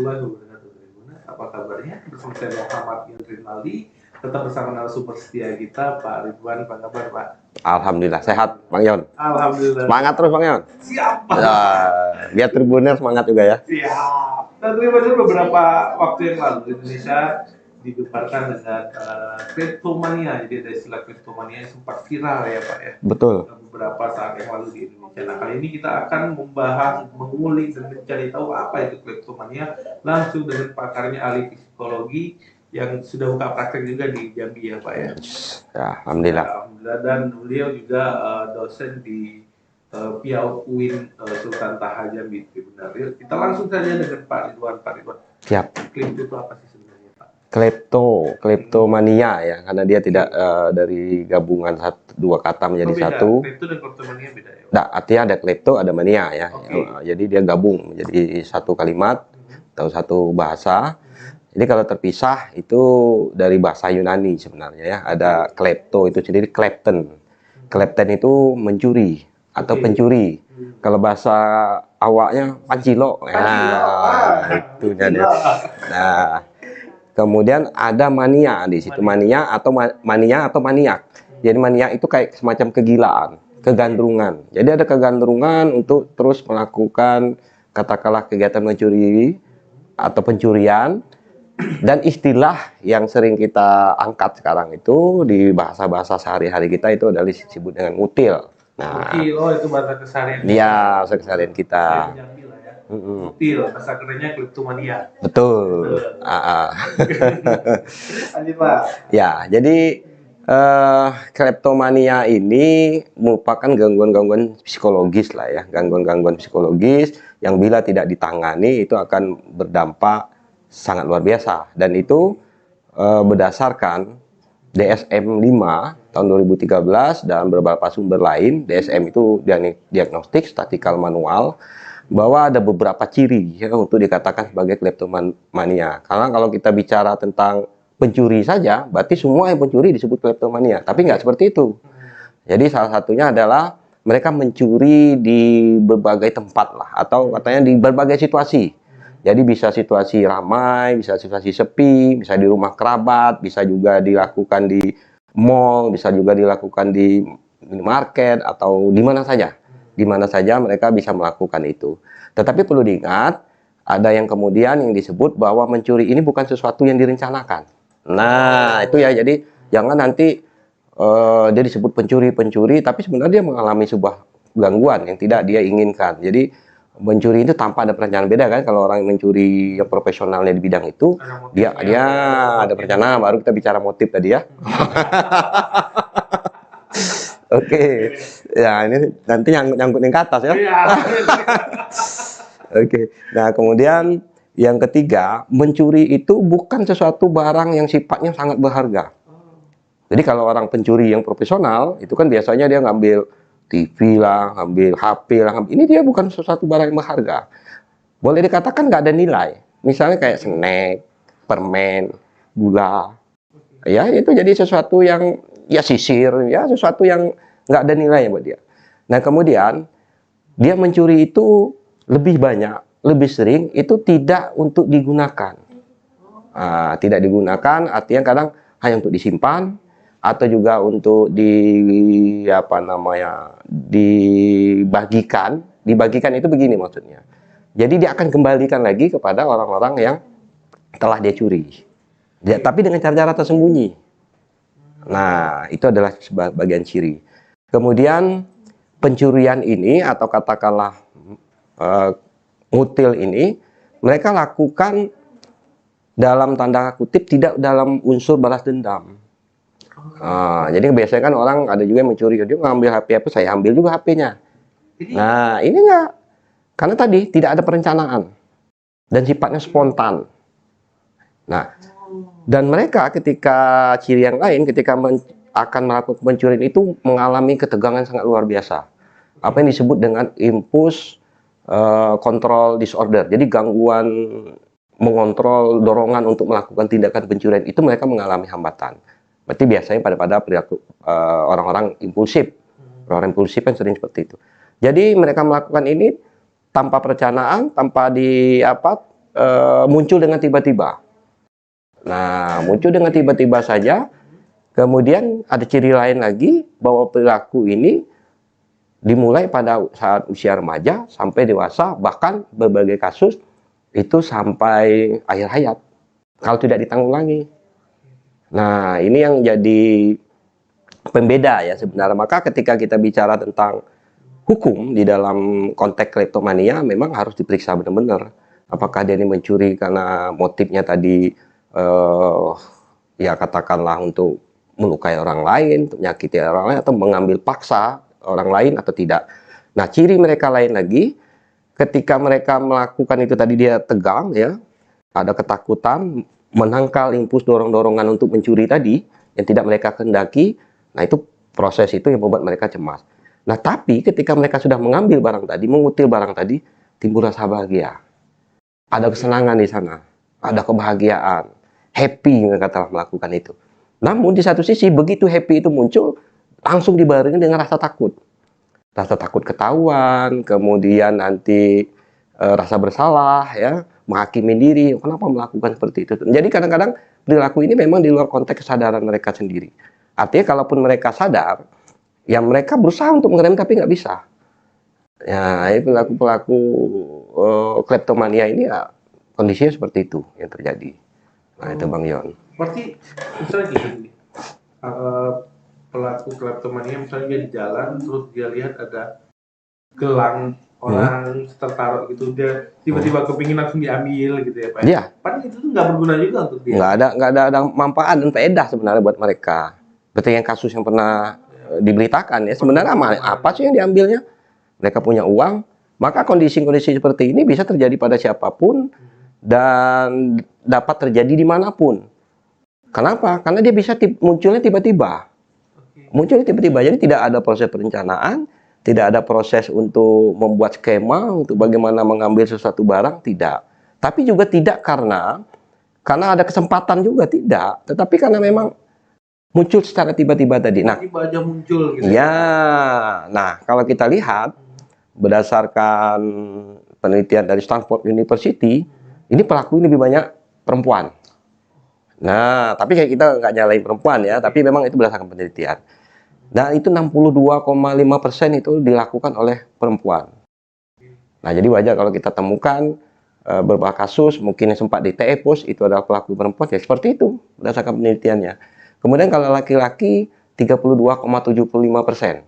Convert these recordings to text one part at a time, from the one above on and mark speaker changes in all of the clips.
Speaker 1: warahmatullahi wabarakatuh. Apa kabarnya? Bersama saya Muhammad Rinaldi. Tetap bersama narasumber setia kita, Pak Ridwan. Apa kabar, Pak?
Speaker 2: Alhamdulillah sehat, Bang Yon.
Speaker 1: Alhamdulillah.
Speaker 2: Semangat terus, Bang Yon.
Speaker 1: Siap.
Speaker 2: Ya, biar Tribunner semangat juga ya.
Speaker 1: Siap. Nah, terima kasih beberapa waktu yang lalu Indonesia digemparkan dengan kleptomania. Jadi ada istilah kleptomania yang sempat viral ya, Pak ya.
Speaker 2: Betul.
Speaker 1: Beberapa saat yang lalu di Indonesia. Nah, kali ini kita akan membahas, mengulik dan mencari tahu apa itu kleptomania langsung dengan pakarnya ahli psikologi yang sudah buka praktek juga di Jambi ya, Pak ya.
Speaker 2: Ya, alhamdulillah.
Speaker 1: Alhamdulillah, dan beliau juga dosen di Piau UIN Sultan Taha Jambi. Benar. Kita langsung saja dengan Pak Ridwan. Pak Ridwan.
Speaker 2: Siap.
Speaker 1: Klepto itu apa sih sebenarnya, Pak?
Speaker 2: Kleptomania ya, karena dia tidak dari gabungan dua kata menjadi satu.
Speaker 1: Klepto dan kleptomania beda ya?
Speaker 2: Nah, artinya ada klepto, ada mania ya.
Speaker 1: Okay.
Speaker 2: Jadi dia gabung menjadi satu kalimat atau satu bahasa. Jadi kalau terpisah itu dari bahasa Yunani sebenarnya ya. Ada klepto itu sendiri klepten. Klepten itu mencuri atau pencuri. Kalau bahasa awaknya pancilo. Nah, itu jadi. Nah, kemudian ada mania di situ, mania atau maniak. Jadi maniak itu kayak semacam kegilaan, kegandrungan. Jadi ada kegandrungan untuk terus melakukan katakanlah kegiatan mencuri atau pencurian. Dan istilah yang sering kita angkat sekarang itu di bahasa-bahasa sehari-hari kita itu adalah disebut dengan mutil. Nah,
Speaker 1: mutil, itu bahasa keseharian.
Speaker 2: Iya, bahasa keseharian kita.
Speaker 1: Mutil, bahasa kerennya kleptomania.
Speaker 2: Betul.
Speaker 1: Lanjut, Pak.
Speaker 2: Ya, jadi kleptomania ini merupakan gangguan-gangguan psikologis lah ya, gangguan-gangguan psikologis yang bila tidak ditangani itu akan berdampak sangat luar biasa, dan itu berdasarkan DSM-5 tahun 2013 dan beberapa sumber lain. DSM itu diagnostik statistikal manual, bahwa ada beberapa ciri ya, untuk dikatakan sebagai kleptomania. Karena kalau kita bicara tentang pencuri saja, berarti semua yang pencuri disebut kleptomania, tapi nggak seperti itu. Jadi salah satunya adalah mereka mencuri di berbagai tempat lah, atau katanya di berbagai situasi. Jadi bisa situasi ramai, bisa situasi sepi, bisa di rumah kerabat, bisa juga dilakukan di mall, bisa juga dilakukan di minimarket, atau di mana saja. Di mana saja mereka bisa melakukan itu. Tetapi perlu diingat, ada yang kemudian yang disebut bahwa mencuri ini bukan sesuatu yang direncanakan. Nah, itu ya, jadi jangan nanti dia disebut pencuri-pencuri, tapi sebenarnya dia mengalami sebuah gangguan yang tidak dia inginkan. Jadi mencuri itu tanpa ada perencanaan. Beda kan kalau orang yang mencuri yang profesionalnya di bidang itu, dia ada perencanaan. Baru kita bicara motif tadi ya. Oke. Ya, ini nanti nyangkutin ke atas ya. Oke. Nah, kemudian yang ketiga, mencuri itu bukan sesuatu barang yang sifatnya sangat berharga. Jadi kalau orang pencuri yang profesional itu kan biasanya dia ngambil TV lah, ngambil HP lah, ini dia bukan sesuatu barang yang berharga. Boleh dikatakan nggak ada nilai. Misalnya kayak snack, permen, gula. Ya, itu jadi sesuatu yang ya sisir, ya sesuatu yang nggak ada nilai buat dia. Nah, kemudian dia mencuri itu lebih banyak, lebih sering itu tidak untuk digunakan. Nah, tidak digunakan artinya kadang hanya untuk disimpan, atau juga untuk dibagikan. Dibagikan itu begini maksudnya. Jadi dia akan kembalikan lagi kepada orang-orang yang telah dia curi. Tapi dengan cara-cara tersembunyi. Nah, itu adalah bagian ciri. Kemudian pencurian ini atau katakanlah mutil ini mereka lakukan dalam tanda kutip tidak dalam unsur balas dendam. Jadi biasanya kan orang ada juga yang mencuri, dia ngambil HP apa, saya ambil juga HP-nya. Nah, ini enggak. Karena tadi tidak ada perencanaan dan sifatnya spontan. Nah, dan mereka ketika ciri yang lain, ketika akan melakukan pencurian itu mengalami ketegangan sangat luar biasa. Apa yang disebut dengan impulse control disorder. Jadi gangguan mengontrol dorongan untuk melakukan tindakan pencurian itu mereka mengalami hambatan. Berarti biasanya pada perilaku orang-orang impulsif. Orang impulsif kan sering seperti itu. Jadi mereka melakukan ini tanpa perencanaan, tanpa muncul dengan tiba-tiba. Nah, muncul dengan tiba-tiba saja. Kemudian ada ciri lain lagi bahwa perilaku ini dimulai pada saat usia remaja sampai dewasa, bahkan berbagai kasus itu sampai akhir hayat kalau tidak ditanggulangi. Nah, ini yang jadi pembeda ya sebenarnya. Maka ketika kita bicara tentang hukum di dalam konteks kleptomania, memang harus diperiksa benar-benar. Apakah dia ini mencuri karena motifnya tadi ya katakanlah untuk melukai orang lain, menyakiti orang lain, atau mengambil paksa orang lain atau tidak. Nah, ciri mereka lain lagi, ketika mereka melakukan itu tadi dia tegang ya, ada ketakutan, menangkal impuls dorong-dorongan untuk mencuri tadi yang tidak mereka kehendaki. Nah, itu proses itu yang membuat mereka cemas. Nah, tapi ketika mereka sudah mengambil barang tadi, mengutil barang tadi, timbul rasa bahagia. Ada kesenangan di sana, ada kebahagiaan, happy mereka telah melakukan itu. Namun di satu sisi begitu happy itu muncul, langsung dibarengi dengan rasa takut. Rasa takut ketahuan, kemudian nanti rasa bersalah, ya, menghakimi diri, kenapa melakukan seperti itu. Jadi kadang-kadang perilaku ini memang di luar konteks kesadaran mereka sendiri. Artinya kalaupun mereka sadar, ya mereka berusaha untuk mengerem tapi nggak bisa. Ya, pelaku-pelaku kleptomania ini ya kondisinya seperti itu yang terjadi. Nah, itu Bang Yon.
Speaker 1: Berarti misalnya gini, pelaku kleptomania misalnya dia di jalan terus dia lihat ada gelang orang tertaruh gitu, dia tiba-tiba kepingin langsung diambil gitu ya Pak.
Speaker 2: Iya.
Speaker 1: Padahal itu tuh nggak berguna juga untuk dia.
Speaker 2: Nggak ada manfaat dan faedah sebenarnya buat mereka. Seperti yang kasus yang pernah diberitakan ya, sebenarnya apa sih yang diambilnya? Mereka punya uang, maka kondisi-kondisi seperti ini bisa terjadi pada siapapun dan dapat terjadi dimanapun. Kenapa? Karena dia bisa munculnya tiba-tiba. Munculnya tiba-tiba, jadi tidak ada proses perencanaan, tidak ada proses untuk membuat skema untuk bagaimana mengambil sesuatu barang, tidak. Tapi juga tidak karena ada kesempatan juga, tidak. Tetapi karena memang muncul secara tiba-tiba tadi. Nah,
Speaker 1: tiba aja muncul gitu.
Speaker 2: Ya, nah kalau kita lihat berdasarkan penelitian dari Stanford University, ini pelaku ini lebih banyak perempuan. Nah, tapi kayak kita nggak nyalain perempuan ya, tapi memang itu berdasarkan penelitian. Dan itu 62,5% itu dilakukan oleh perempuan. Nah, jadi wajar kalau kita temukan beberapa kasus, mungkin yang sempat di TE Pos, itu adalah pelaku perempuan, ya seperti itu berdasarkan penelitiannya. Kemudian kalau laki-laki 32,75%.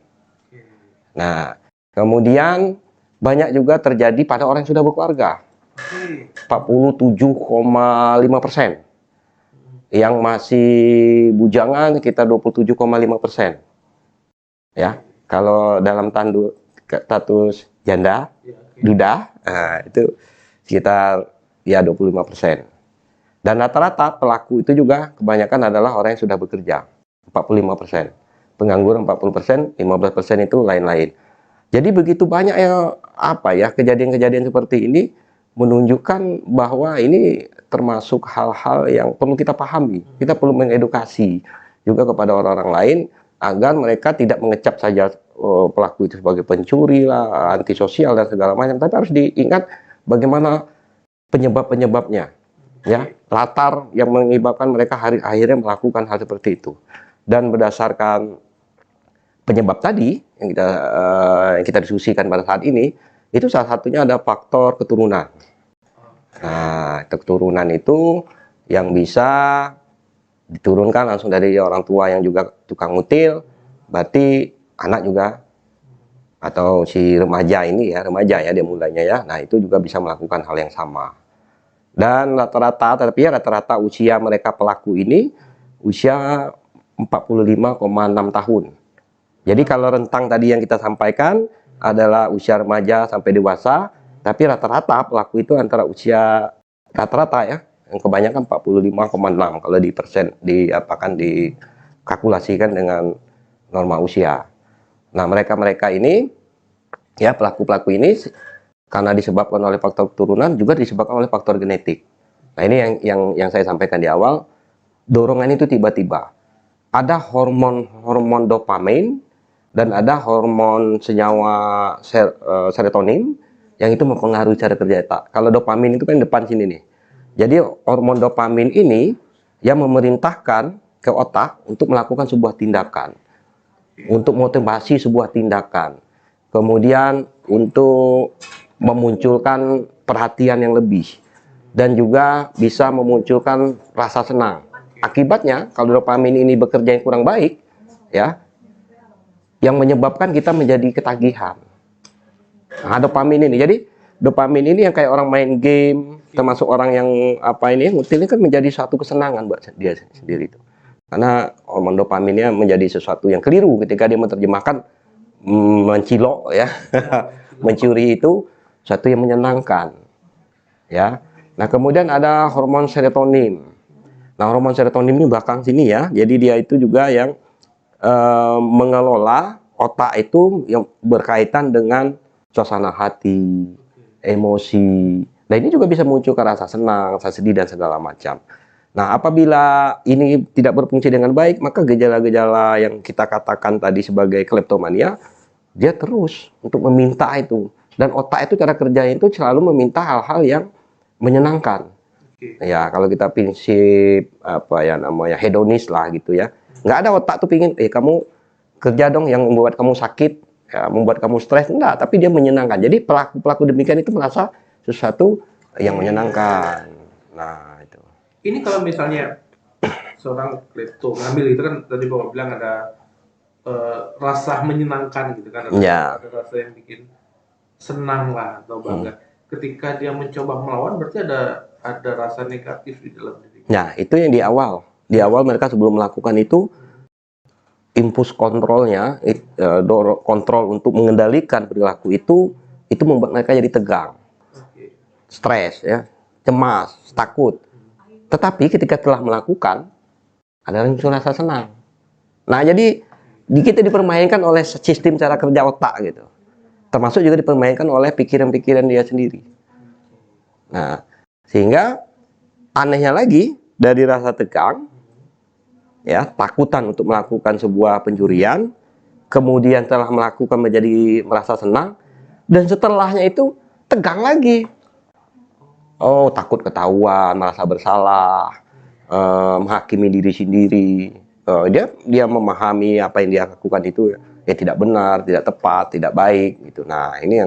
Speaker 2: Nah, kemudian banyak juga terjadi pada orang yang sudah berkeluarga. 47,5%. Yang masih bujangan sekitar 27,5%. Ya, kalau dalam status janda, duda, nah, itu sekitar ya 25%. Dan rata-rata pelaku itu juga kebanyakan adalah orang yang sudah bekerja, 45%. Pengangguran 40%, 15% itu lain-lain. Jadi begitu banyak yang kejadian-kejadian seperti ini menunjukkan bahwa ini termasuk hal-hal yang perlu kita pahami. Kita perlu mengedukasi juga kepada orang-orang lain agar mereka tidak mengecap saja pelaku itu sebagai pencuri lah, antisosial dan segala macam, tapi harus diingat bagaimana penyebab-penyebabnya. Ya, latar yang menyebabkan mereka akhirnya melakukan hal seperti itu. Dan berdasarkan penyebab tadi yang kita diskusikan pada saat ini, itu salah satunya ada faktor keturunan. Nah, keturunan itu yang bisa diturunkan langsung dari orang tua yang juga tukang ngutil, berarti anak juga atau si remaja ya dia mulainya ya. Nah, itu juga bisa melakukan hal yang sama. Dan rata-rata usia mereka pelaku ini usia 45,6 tahun. Jadi kalau rentang tadi yang kita sampaikan adalah usia remaja sampai dewasa, tapi rata-rata pelaku itu antara usia rata-rata ya, yang kebanyakan 45,6 kalau dikalkulasikan dengan norma usia. Nah, mereka ini ya pelaku-pelaku ini karena disebabkan oleh faktor keturunan, juga disebabkan oleh faktor genetik. Nah, ini yang saya sampaikan di awal, dorongan itu tiba-tiba. Ada hormon dopamin dan ada hormon senyawa serotonin yang itu mempengaruhi cara kerja otak. Kalau dopamin itu kan depan sini nih. Jadi hormon dopamin ini yang memerintahkan ke otak untuk melakukan sebuah tindakan, untuk motivasi sebuah tindakan, kemudian untuk memunculkan perhatian yang lebih, dan juga bisa memunculkan rasa senang. Akibatnya kalau dopamin ini bekerja yang kurang baik, ya, yang menyebabkan kita menjadi ketagihan. Nah, dopamin ini, jadi dopamin ini yang kayak orang main game, termasuk orang yang ngutil ini kan menjadi suatu kesenangan buat dia sendiri itu. Karena hormon dopaminnya menjadi sesuatu yang keliru ketika dia menerjemahkan mencilok, ya, mencuri itu suatu yang menyenangkan, ya. Nah, kemudian ada hormon serotonin. Nah, hormon serotonin ini belakang sini, ya. Jadi dia itu juga yang mengelola otak itu yang berkaitan dengan suasana hati, emosi. Nah, ini juga bisa muncul ke rasa senang, rasa sedih, dan segala macam. Nah, apabila ini tidak berfungsi dengan baik, maka gejala-gejala yang kita katakan tadi sebagai kleptomania, dia terus untuk meminta itu. Dan otak itu cara kerjanya itu selalu meminta hal-hal yang menyenangkan. Ya, kalau kita prinsip hedonis lah gitu, ya. Nggak ada otak tuh pingin, kamu kerja dong yang membuat kamu sakit, ya, membuat kamu stres. Enggak, tapi dia menyenangkan. Jadi pelaku demikian itu merasa sesuatu yang menyenangkan. Nah, itu.
Speaker 1: Ini kalau misalnya seorang klepto ngambil itu kan tadi Bapak bilang ada rasa menyenangkan gitu kan, ada rasa yang bikin senang lah atau bangga. Ketika dia mencoba melawan, berarti ada rasa negatif di dalam diri.
Speaker 2: Nah, itu yang di awal mereka sebelum melakukan itu, impuls kontrolnya, kontrol untuk mengendalikan perilaku itu membuat mereka jadi tegang, stres, ya, cemas, takut. Tetapi ketika telah melakukan, ada muncul rasa senang. Nah, jadi kita dipermainkan oleh sistem cara kerja otak gitu. Termasuk juga dipermainkan oleh pikiran-pikiran dia sendiri. Nah, sehingga anehnya lagi dari rasa tegang, ya, takutan untuk melakukan sebuah pencurian, kemudian telah melakukan menjadi merasa senang, dan setelahnya itu tegang lagi. Oh, takut ketahuan, merasa bersalah, menghakimi diri sendiri. Dia memahami apa yang dia lakukan itu ya tidak benar, tidak tepat, tidak baik gitu. Nah, ini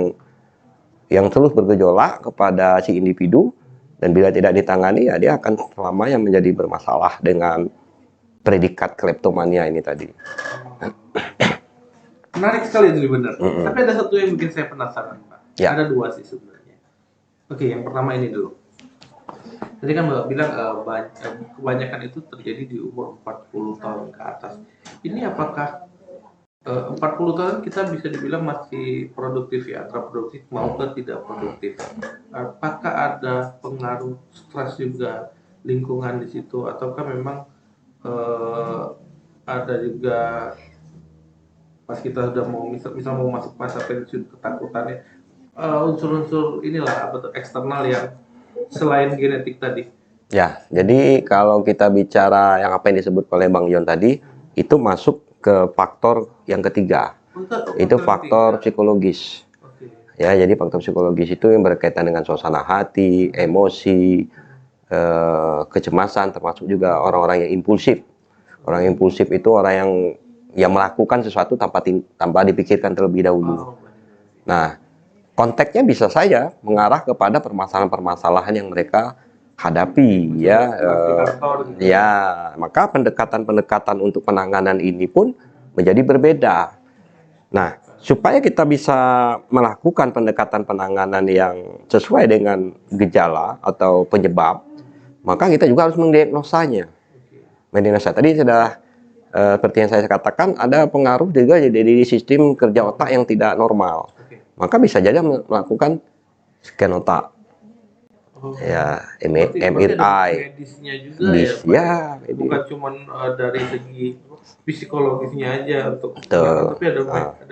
Speaker 2: yang terus bergejolak kepada si individu, dan bila tidak ditangani ya dia akan selamanya menjadi bermasalah dengan predikat kleptomania ini tadi.
Speaker 1: Menarik sekali itu benar. Tapi ada satu yang bikin saya penasaran, Pak. Ya. Ada dua sih sebenarnya. Oke, yang pertama ini dulu. Tadi kan Bapak bilang kebanyakan itu terjadi di umur 40 tahun ke atas. Ini apakah 40 tahun kita bisa dibilang masih produktif, ya, antara produktif maupun tidak produktif? Apakah ada pengaruh stres juga, lingkungan di situ, ataukah memang ada juga pas kita sudah mau misal mau masuk masa pensiun, ketakutannya, unsur-unsur inilah eksternal yang selain genetik tadi.
Speaker 2: Ya, jadi kalau kita bicara yang apa yang disebut oleh Bang Yon tadi, itu masuk ke faktor yang ketiga. Itu faktor psikologis. Ya, jadi faktor psikologis itu yang berkaitan dengan suasana hati, emosi, kecemasan, termasuk juga orang-orang yang impulsif. Orang impulsif itu orang yang melakukan sesuatu tanpa dipikirkan terlebih dahulu. Nah, konteksnya bisa saja mengarah kepada permasalahan-permasalahan yang mereka hadapi, ya. Ya, maka pendekatan-pendekatan untuk penanganan ini pun menjadi berbeda. Nah, supaya kita bisa melakukan pendekatan penanganan yang sesuai dengan gejala atau penyebab, maka kita juga harus mendiagnosanya. Mendiagnosa tadi sudah seperti yang saya katakan, ada pengaruh juga dari sistem kerja otak yang tidak normal. Maka bisa jadi melakukan scan otak, ya, MRI,
Speaker 1: medisnya juga,
Speaker 2: ya,
Speaker 1: bukan cuma dari segi psikologisnya aja untuk
Speaker 2: tapi
Speaker 1: ada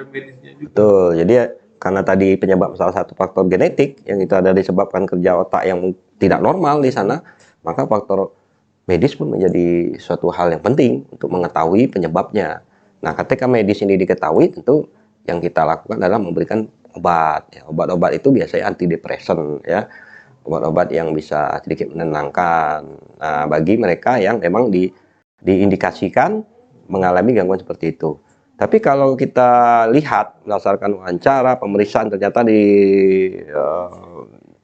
Speaker 1: medisnya juga.
Speaker 2: Betul. Jadi karena tadi penyebab salah satu faktor genetik yang itu ada disebabkan kerja otak yang tidak normal di sana, maka faktor medis pun menjadi suatu hal yang penting untuk mengetahui penyebabnya. Nah, ketika medis ini diketahui, tentu yang kita lakukan adalah memberikan obat. Ya, obat-obat itu biasanya antidepresan ya, obat-obat yang bisa sedikit menenangkan. Nah, bagi mereka yang memang diindikasikan mengalami gangguan seperti itu. Tapi kalau kita lihat berdasarkan wawancara, pemeriksaan ternyata di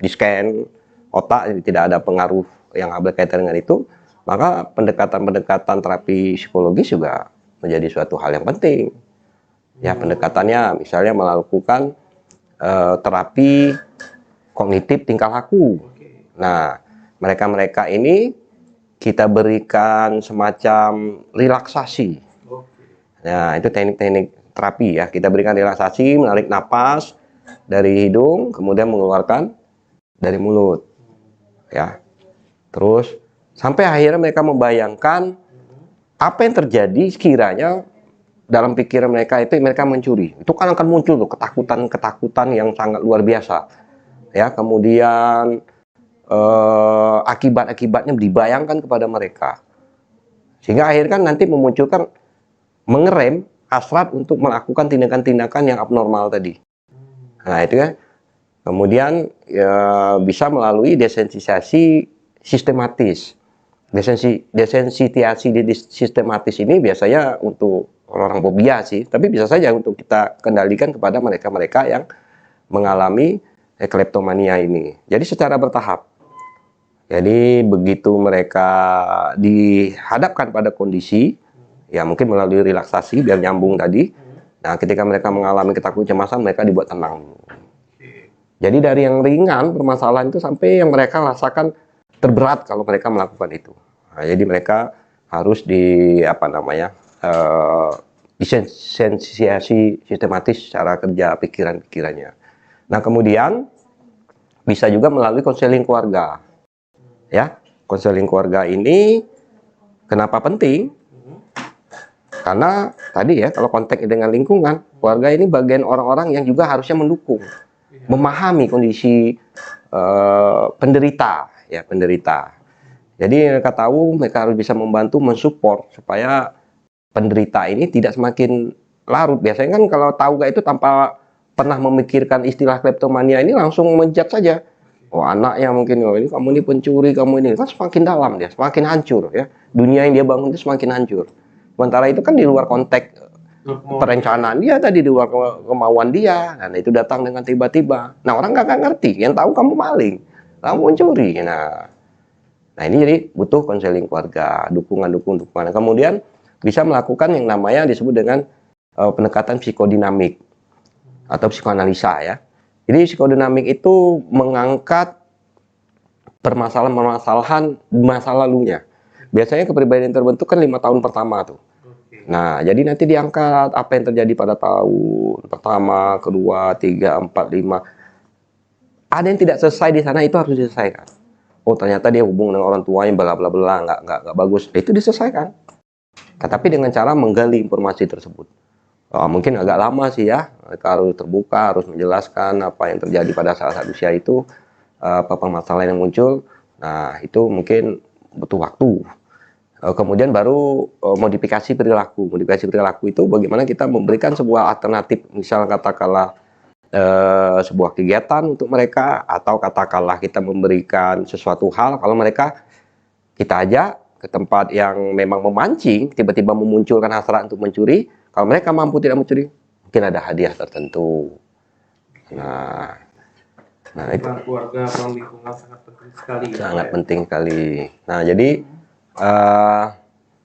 Speaker 2: scan otak tidak ada pengaruh yang berkaitan dengan itu, maka pendekatan-pendekatan terapi psikologis juga menjadi suatu hal yang penting. Ya, pendekatannya misalnya melakukan terapi kognitif tingkah laku. Nah, mereka-mereka ini kita berikan semacam relaksasi. Nah, itu teknik-teknik terapi ya. Kita berikan relaksasi, menarik napas dari hidung, kemudian mengeluarkan dari mulut. Ya. Terus sampai akhirnya mereka membayangkan apa yang terjadi sekiranya dalam pikiran mereka itu mereka mencuri. Itu kan akan muncul tuh ketakutan-ketakutan yang sangat luar biasa. Ya, kemudian akibat-akibatnya dibayangkan kepada mereka. Sehingga akhirnya kan nanti memunculkan mengerem hasrat untuk melakukan tindakan-tindakan yang abnormal tadi. Nah, itu ya. Kemudian ya, bisa melalui desensitisasi sistematis. Desensitasi sistematis ini biasanya untuk orang fobia sih, tapi bisa saja untuk kita kendalikan kepada mereka-mereka yang mengalami kleptomania ini. Jadi secara bertahap. Jadi begitu mereka dihadapkan pada kondisi, ya mungkin melalui relaksasi biar nyambung tadi. Nah, ketika mereka mengalami ketakutan kecemasan, mereka dibuat tenang. Jadi dari yang ringan permasalahan itu sampai yang mereka rasakan terberat kalau mereka melakukan itu. Nah, jadi mereka harus disensitisasi sistematis cara kerja pikiran-pikirannya. Nah, kemudian bisa juga melalui konseling keluarga. Ya, konseling keluarga ini kenapa penting? Karena tadi ya, kalau konteks dengan lingkungan, keluarga ini bagian orang-orang yang juga harusnya mendukung, memahami kondisi penderita, ya penderita. Jadi mereka tahu, mereka harus bisa membantu, mensupport supaya penderita ini tidak semakin larut. Biasanya kan kalau tahu gak itu tanpa pernah memikirkan istilah kleptomania ini langsung menjudge saja. Oh, anaknya mungkin, oh ini kamu ini pencuri, kamu ini kan semakin dalam dia, semakin hancur ya. Dunia yang dia bangun itu semakin hancur. Sementara itu kan di luar konteks perencanaan dia tadi, di luar kemauan dia. Nah, itu datang dengan tiba-tiba. Nah, orang nggak ngerti, yang tahu kamu maling, kamu mencuri. Nah, ini jadi butuh konseling keluarga, dukungan. Kemudian bisa melakukan yang namanya disebut dengan pendekatan psikodinamik atau psikoanalisa ya. Jadi psikodinamik itu mengangkat permasalahan-permasalahan masa lalunya. Biasanya kepribadian terbentuk kan 5 tahun pertama tuh. Nah, jadi nanti diangkat apa yang terjadi pada tahun pertama, kedua, 3, 4, 5. Ada yang tidak selesai di sana, itu harus diselesaikan. Oh, ternyata dia hubungan dengan orang tuanya bla bla bla, nggak bagus. Itu diselesaikan. Tetapi dengan cara menggali informasi tersebut. Mungkin agak lama sih ya, mereka harus terbuka, harus menjelaskan apa yang terjadi pada saat usia itu, apa permasalahan yang muncul. Nah, itu mungkin butuh waktu. Kemudian baru modifikasi perilaku. Modifikasi perilaku itu bagaimana kita memberikan sebuah alternatif, misal katakanlah sebuah kegiatan untuk mereka, atau katakanlah kita memberikan sesuatu hal kalau mereka kita ajak ke tempat yang memang memancing, tiba-tiba memunculkan hasrat untuk mencuri. Kalau mereka mampu tidak mencuri, mungkin ada hadiah tertentu. Nah itu
Speaker 1: keluarga, peran lingkungan sangat penting sekali.
Speaker 2: Sangat penting sekali. Nah, jadi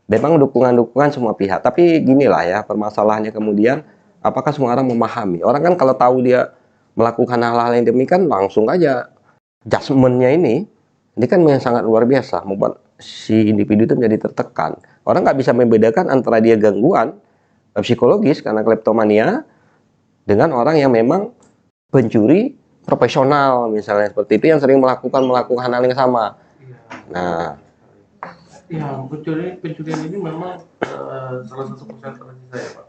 Speaker 2: memang dukungan semua pihak. Tapi ginilah ya, permasalahannya kemudian, apakah semua orang memahami? Orang kan kalau tahu dia melakukan hal-hal yang demikian, langsung aja judgement-nya ini kan yang sangat luar biasa, membuat si individu itu menjadi tertekan. Orang nggak bisa membedakan antara dia gangguan psikologis karena kleptomania dengan orang yang memang pencuri profesional misalnya, seperti itu yang sering melakukan hal yang sama. Nah,
Speaker 1: ya pencurian ini memang salah satu konsentrasi saya, Pak.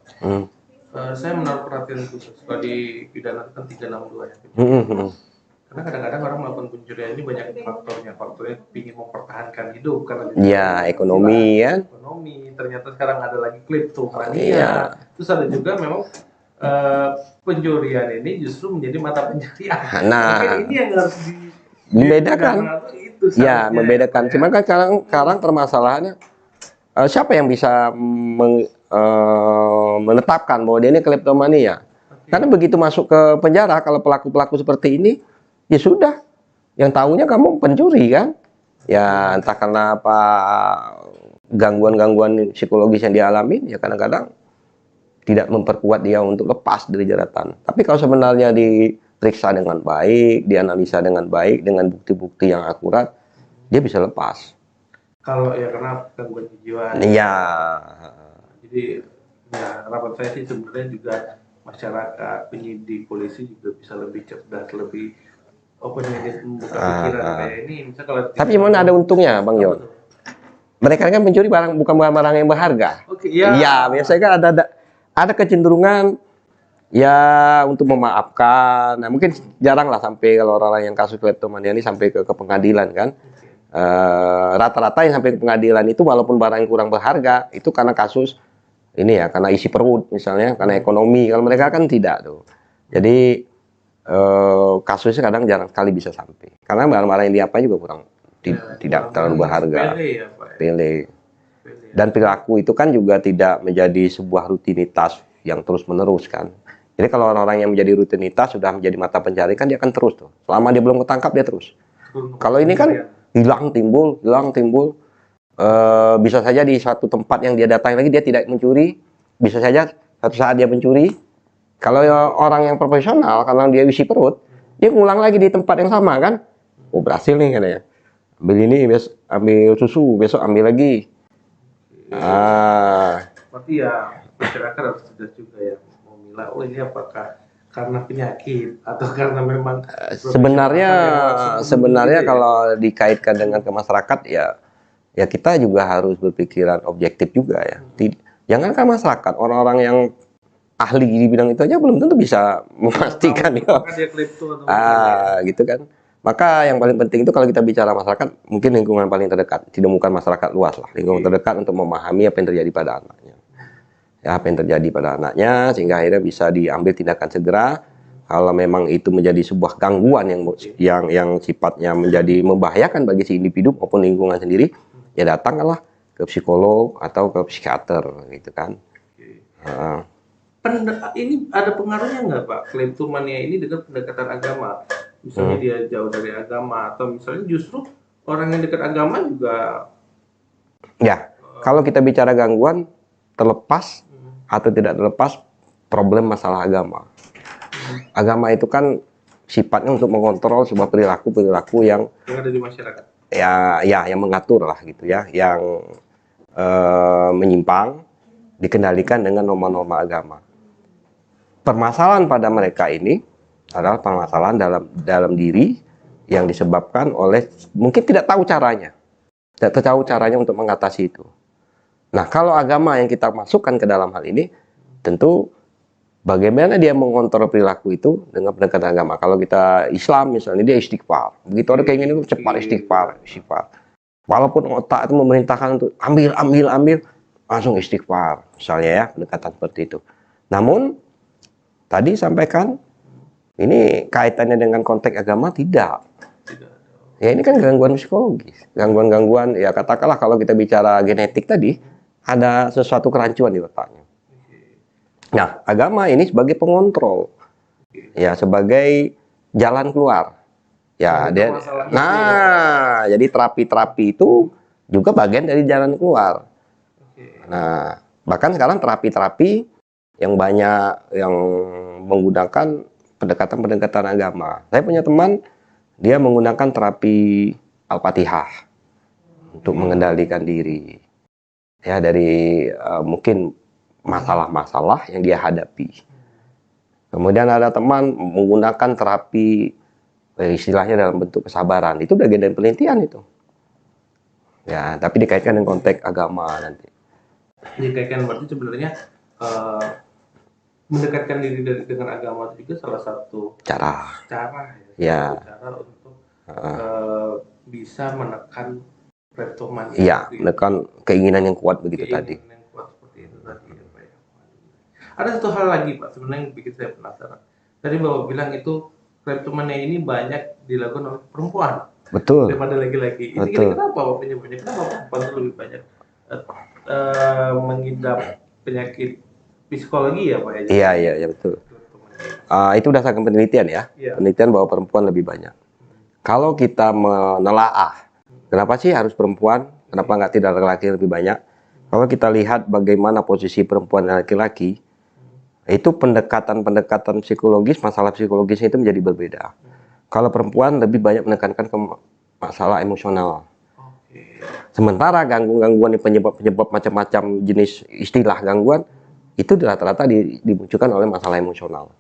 Speaker 1: Saya menaruh perhatian khusus kalau di pidana kan 362 ya. Karena kadang-kadang orang melakukan pencurian ini banyak faktornya ingin mempertahankan hidup karena
Speaker 2: ya ekonomi ya.
Speaker 1: Ekonomi, ternyata sekarang ada lagi kleptomania. Terus ada juga memang eh, pencurian ini justru menjadi mata pencarian.
Speaker 2: Nah,
Speaker 1: Mungkin ini yang harus
Speaker 2: membedakan.
Speaker 1: itu
Speaker 2: Ya,
Speaker 1: seharusnya
Speaker 2: membedakan.
Speaker 1: ya, Pak, ya.
Speaker 2: Cuman kan sekarang permasalahannya siapa yang bisa menetapkan bahwa dia ini kleptomania?
Speaker 1: Oke.
Speaker 2: Karena begitu masuk ke penjara, kalau pelaku-pelaku seperti ini, ya sudah. Yang tahunya kamu pencuri kan? Ya entah karena apa gangguan-gangguan psikologis yang dialami, ya kadang-kadang tidak memperkuat dia untuk lepas dari jeratan. Tapi kalau sebenarnya diperiksa dengan baik, dianalisa dengan baik, dengan bukti-bukti yang akurat, dia bisa lepas.
Speaker 1: Kalau ya karena gangguan kejiwaan.
Speaker 2: Iya.
Speaker 1: Jadi ya harapan saya sih sebenarnya juga masyarakat, penyidik, polisi juga bisa lebih cerdas, lebih open minded, membuka pikiran kayak ini. Misalnya kalau
Speaker 2: Tapi mana ada untungnya, Bang Yon? Mereka kan mencuri barang bukan barang yang berharga.
Speaker 1: Oke, ya.
Speaker 2: Iya, biasanya kan ada kecenderungan ya untuk memaafkan. Nah, mungkin jarang lah sampai kalau orang yang kasus kleptomania ini sampai ke pengadilan kan. Rata-rata yang sampai ke pengadilan itu walaupun barang yang kurang berharga itu karena kasus ini ya, karena isi perut misalnya, karena ekonomi. Kalau mereka kan tidak tuh. Jadi kasusnya kadang jarang sekali bisa sampai. Karena barang-barang yang diapain juga kurang tidak terlalu berharga.
Speaker 1: Ya, Pak, ya.
Speaker 2: Pilih. Dan perilaku itu kan juga tidak menjadi sebuah rutinitas yang terus-menerus kan. Jadi kalau orang-orang yang menjadi rutinitas sudah menjadi mata pencarian kan dia akan terus tuh. Selama dia belum ketangkap dia terus. Kalau ini kan hilang timbul. Bisa saja di suatu tempat yang dia datangi lagi dia tidak mencuri. Bisa saja suatu saat dia mencuri. Kalau orang yang profesional karena dia isi perut, dia ngulang lagi di tempat yang sama kan. Oh berhasil nih katanya. Ambil ini, ambil susu, besok ambil lagi.
Speaker 1: Berarti ya masyarakat harus cerdas juga ya memilah, oh ini apakah karena penyakit atau karena memang
Speaker 2: sebenarnya kalau dikaitkan dengan ke masyarakat ya kita juga harus berpikiran objektif juga ya. Jangankan masyarakat, orang-orang yang ahli di bidang itu aja belum tentu bisa memastikan ya. Gitu kan. Maka yang paling penting itu kalau kita bicara masyarakat, mungkin lingkungan paling terdekat, tidak bukan masyarakat luas lah, lingkungan terdekat untuk memahami apa yang terjadi pada anaknya. Ya, apa yang terjadi pada anaknya, sehingga akhirnya bisa diambil tindakan segera. Kalau memang itu menjadi sebuah gangguan yang sifatnya menjadi membahayakan bagi si individu maupun lingkungan sendiri, ya datanglah ke psikolog atau ke psikiater, gitu kan.
Speaker 1: Ini ada pengaruhnya nggak Pak, kleptomania ini dengan pendekatan agama? Misalnya dia jauh dari agama, atau misalnya justru orang yang dekat agama juga.
Speaker 2: Ya, kalau kita bicara gangguan terlepas atau tidak terlepas problem masalah agama. Agama itu kan sifatnya untuk mengontrol sebuah perilaku yang
Speaker 1: ada di masyarakat.
Speaker 2: Ya, yang mengatur lah gitu ya, yang menyimpang dikendalikan dengan norma-norma agama. Permasalahan pada mereka ini adalah permasalahan dalam diri yang disebabkan oleh mungkin tidak tahu caranya untuk mengatasi itu. Nah, kalau agama yang kita masukkan ke dalam hal ini, tentu bagaimana dia mengontrol perilaku itu dengan pendekatan agama. Kalau kita Islam misalnya, dia istighfar. Begitu ada keinginan itu cepat istighfar. Walaupun otak itu memerintahkan untuk ambil, langsung istighfar. Misalnya ya, pendekatan seperti itu. Namun, tadi sampaikan, ini kaitannya dengan konteks agama tidak. Ya ini kan gangguan psikologis, gangguan-gangguan ya katakanlah kalau kita bicara genetik tadi ada sesuatu kerancuan di otaknya. Nah agama ini sebagai pengontrol, ya sebagai jalan keluar. Ya dia, jadi terapi-terapi itu juga bagian dari jalan keluar. Nah bahkan sekarang terapi-terapi yang banyak yang menggunakan pendekatan agama. Saya punya teman, dia menggunakan terapi Al-Fatihah untuk mengendalikan diri. Ya dari mungkin masalah-masalah yang dia hadapi. Kemudian ada teman menggunakan terapi istilahnya dalam bentuk kesabaran. Itu bagian dari penelitian itu. Ya, tapi dikaitkan dengan konteks agama nanti.
Speaker 1: Dikaitkan berarti sebenarnya mendekatkan diri dengan agama itu juga salah satu cara
Speaker 2: ya.
Speaker 1: Cara untuk bisa menekan kleptomania.
Speaker 2: Iya, menekan keinginan yang kuat begitu tadi.
Speaker 1: Yang kuat seperti itu tadi ya, Pak. Ada satu hal lagi Pak, sebenarnya yang bikin saya penasaran. Tadi Bapak bilang itu kleptomania ini banyak dilakukan oleh perempuan
Speaker 2: Betul,
Speaker 1: daripada laki-laki. Ini
Speaker 2: betul.
Speaker 1: kenapa Bapak penyebabnya? Kenapa perempuan itu lebih banyak mengidap penyakit psikologi ya Pak ya?
Speaker 2: Iya, iya, iya betul. Itu berdasarkan penelitian ya.
Speaker 1: Iya.
Speaker 2: Penelitian bahwa perempuan lebih banyak. Kalau kita menelaah, kenapa sih harus perempuan? Kenapa nggak tidak laki-laki lebih banyak? Kalau kita lihat bagaimana posisi perempuan dan laki-laki, itu pendekatan-pendekatan psikologis, masalah psikologis itu menjadi berbeda. Kalau perempuan lebih banyak menekankan ke masalah emosional.
Speaker 1: Oke.
Speaker 2: Sementara gangguan-gangguan penyebab-penyebab macam-macam jenis istilah gangguan, itu rata-rata dimunculkan oleh masalah emosional.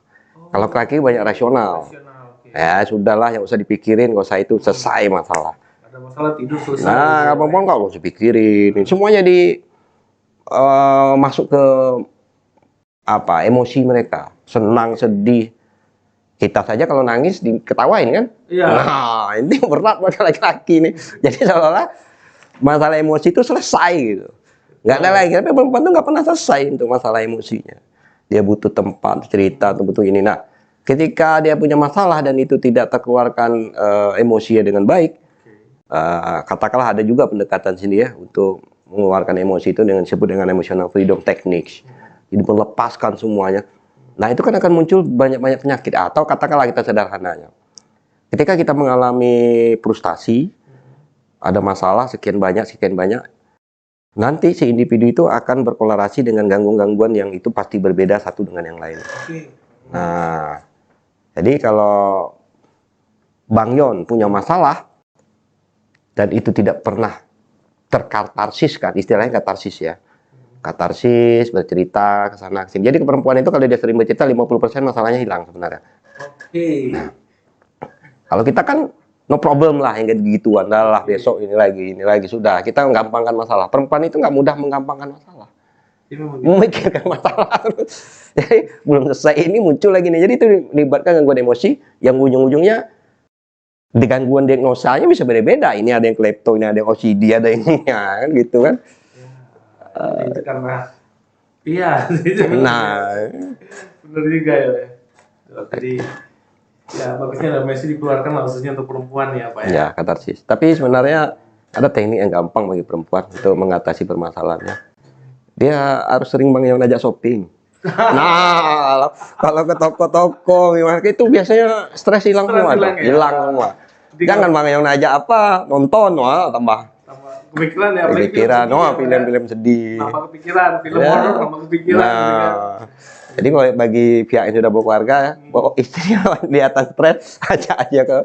Speaker 2: Kalau laki banyak rasional.
Speaker 1: Rasional, oke.
Speaker 2: Ya sudahlah, yang usah dipikirin, nggak usah itu, selesai masalah.
Speaker 1: Ada masalah tidur selesai.
Speaker 2: Nah, perempuan nggak usah pikirin, semuanya masuk ke apa emosi mereka, senang, sedih. Kita saja kalau nangis diketawain kan?
Speaker 1: Iya.
Speaker 2: Nah, ini berat buat laki-laki nih. Jadi seolah-olah masalah emosi itu selesai gitu. Nggak ada lagi, tapi perempuan itu nggak pernah selesai untuk masalah emosinya. Dia butuh tempat cerita, butuh ini. Nah, ketika dia punya masalah dan itu tidak terkeluarkan emosinya dengan baik, katakanlah ada juga pendekatan sini ya untuk mengeluarkan emosi itu dengan disebut dengan emotional freedom techniques. Jadi melepaskan semuanya. Nah, itu kan akan muncul banyak-banyak penyakit. Atau katakanlah kita sederhananya, ketika kita mengalami frustasi, ada masalah sekian banyak, nanti si individu itu akan berkorelasi dengan gangguan-gangguan yang itu pasti berbeda satu dengan yang lain.
Speaker 1: Oke.
Speaker 2: Nah, jadi kalau Bang Yon punya masalah dan itu tidak pernah terkatarsis kan, istilahnya katarsis ya. Katarsis, bercerita ke sana kesini. Jadi perempuan itu kalau dia sering bercerita 50% masalahnya hilang sebenarnya.
Speaker 1: Oke.
Speaker 2: Kalau kita kan no problem lah yang kayak gituan, lah besok ini lagi sudah. Kita menggampangkan masalah. Perempuan itu nggak mudah menggampangkan masalah. Memikirkan masalah. Jadi belum selesai ini muncul lagi nih. Jadi itu melibatkan gangguan emosi yang ujung-ujungnya di gangguan diagnosanya bisa beda-beda. Ini ada yang klepto, ini ada yang OCD, ada ini ya, kan gitu kan.
Speaker 1: Itu karena iya.
Speaker 2: Nah,
Speaker 1: benar juga ya. Jadi ya bagusnya ada Messi dikeluarkan khususnya untuk perempuan ya Pak ya.
Speaker 2: ya katarsis. Tapi sebenarnya ada teknik yang gampang bagi perempuan untuk mengatasi permasalahannya. Dia harus sering Bang Yon ajak shopping. Nah, kalau ke toko-toko itu biasanya stres hilang semua, hilang semua. Jangan Bang Yon ajak apa, nonton, wah tambah
Speaker 1: kepikiran ya,
Speaker 2: pikiran, film-film sedih.
Speaker 1: Tambah kepikiran, film horor tambah kepikiran.
Speaker 2: Nah, jadi kalau bagi pihak yang sudah berkeluarga, bawa istri kelihatan stres, ajak aja ke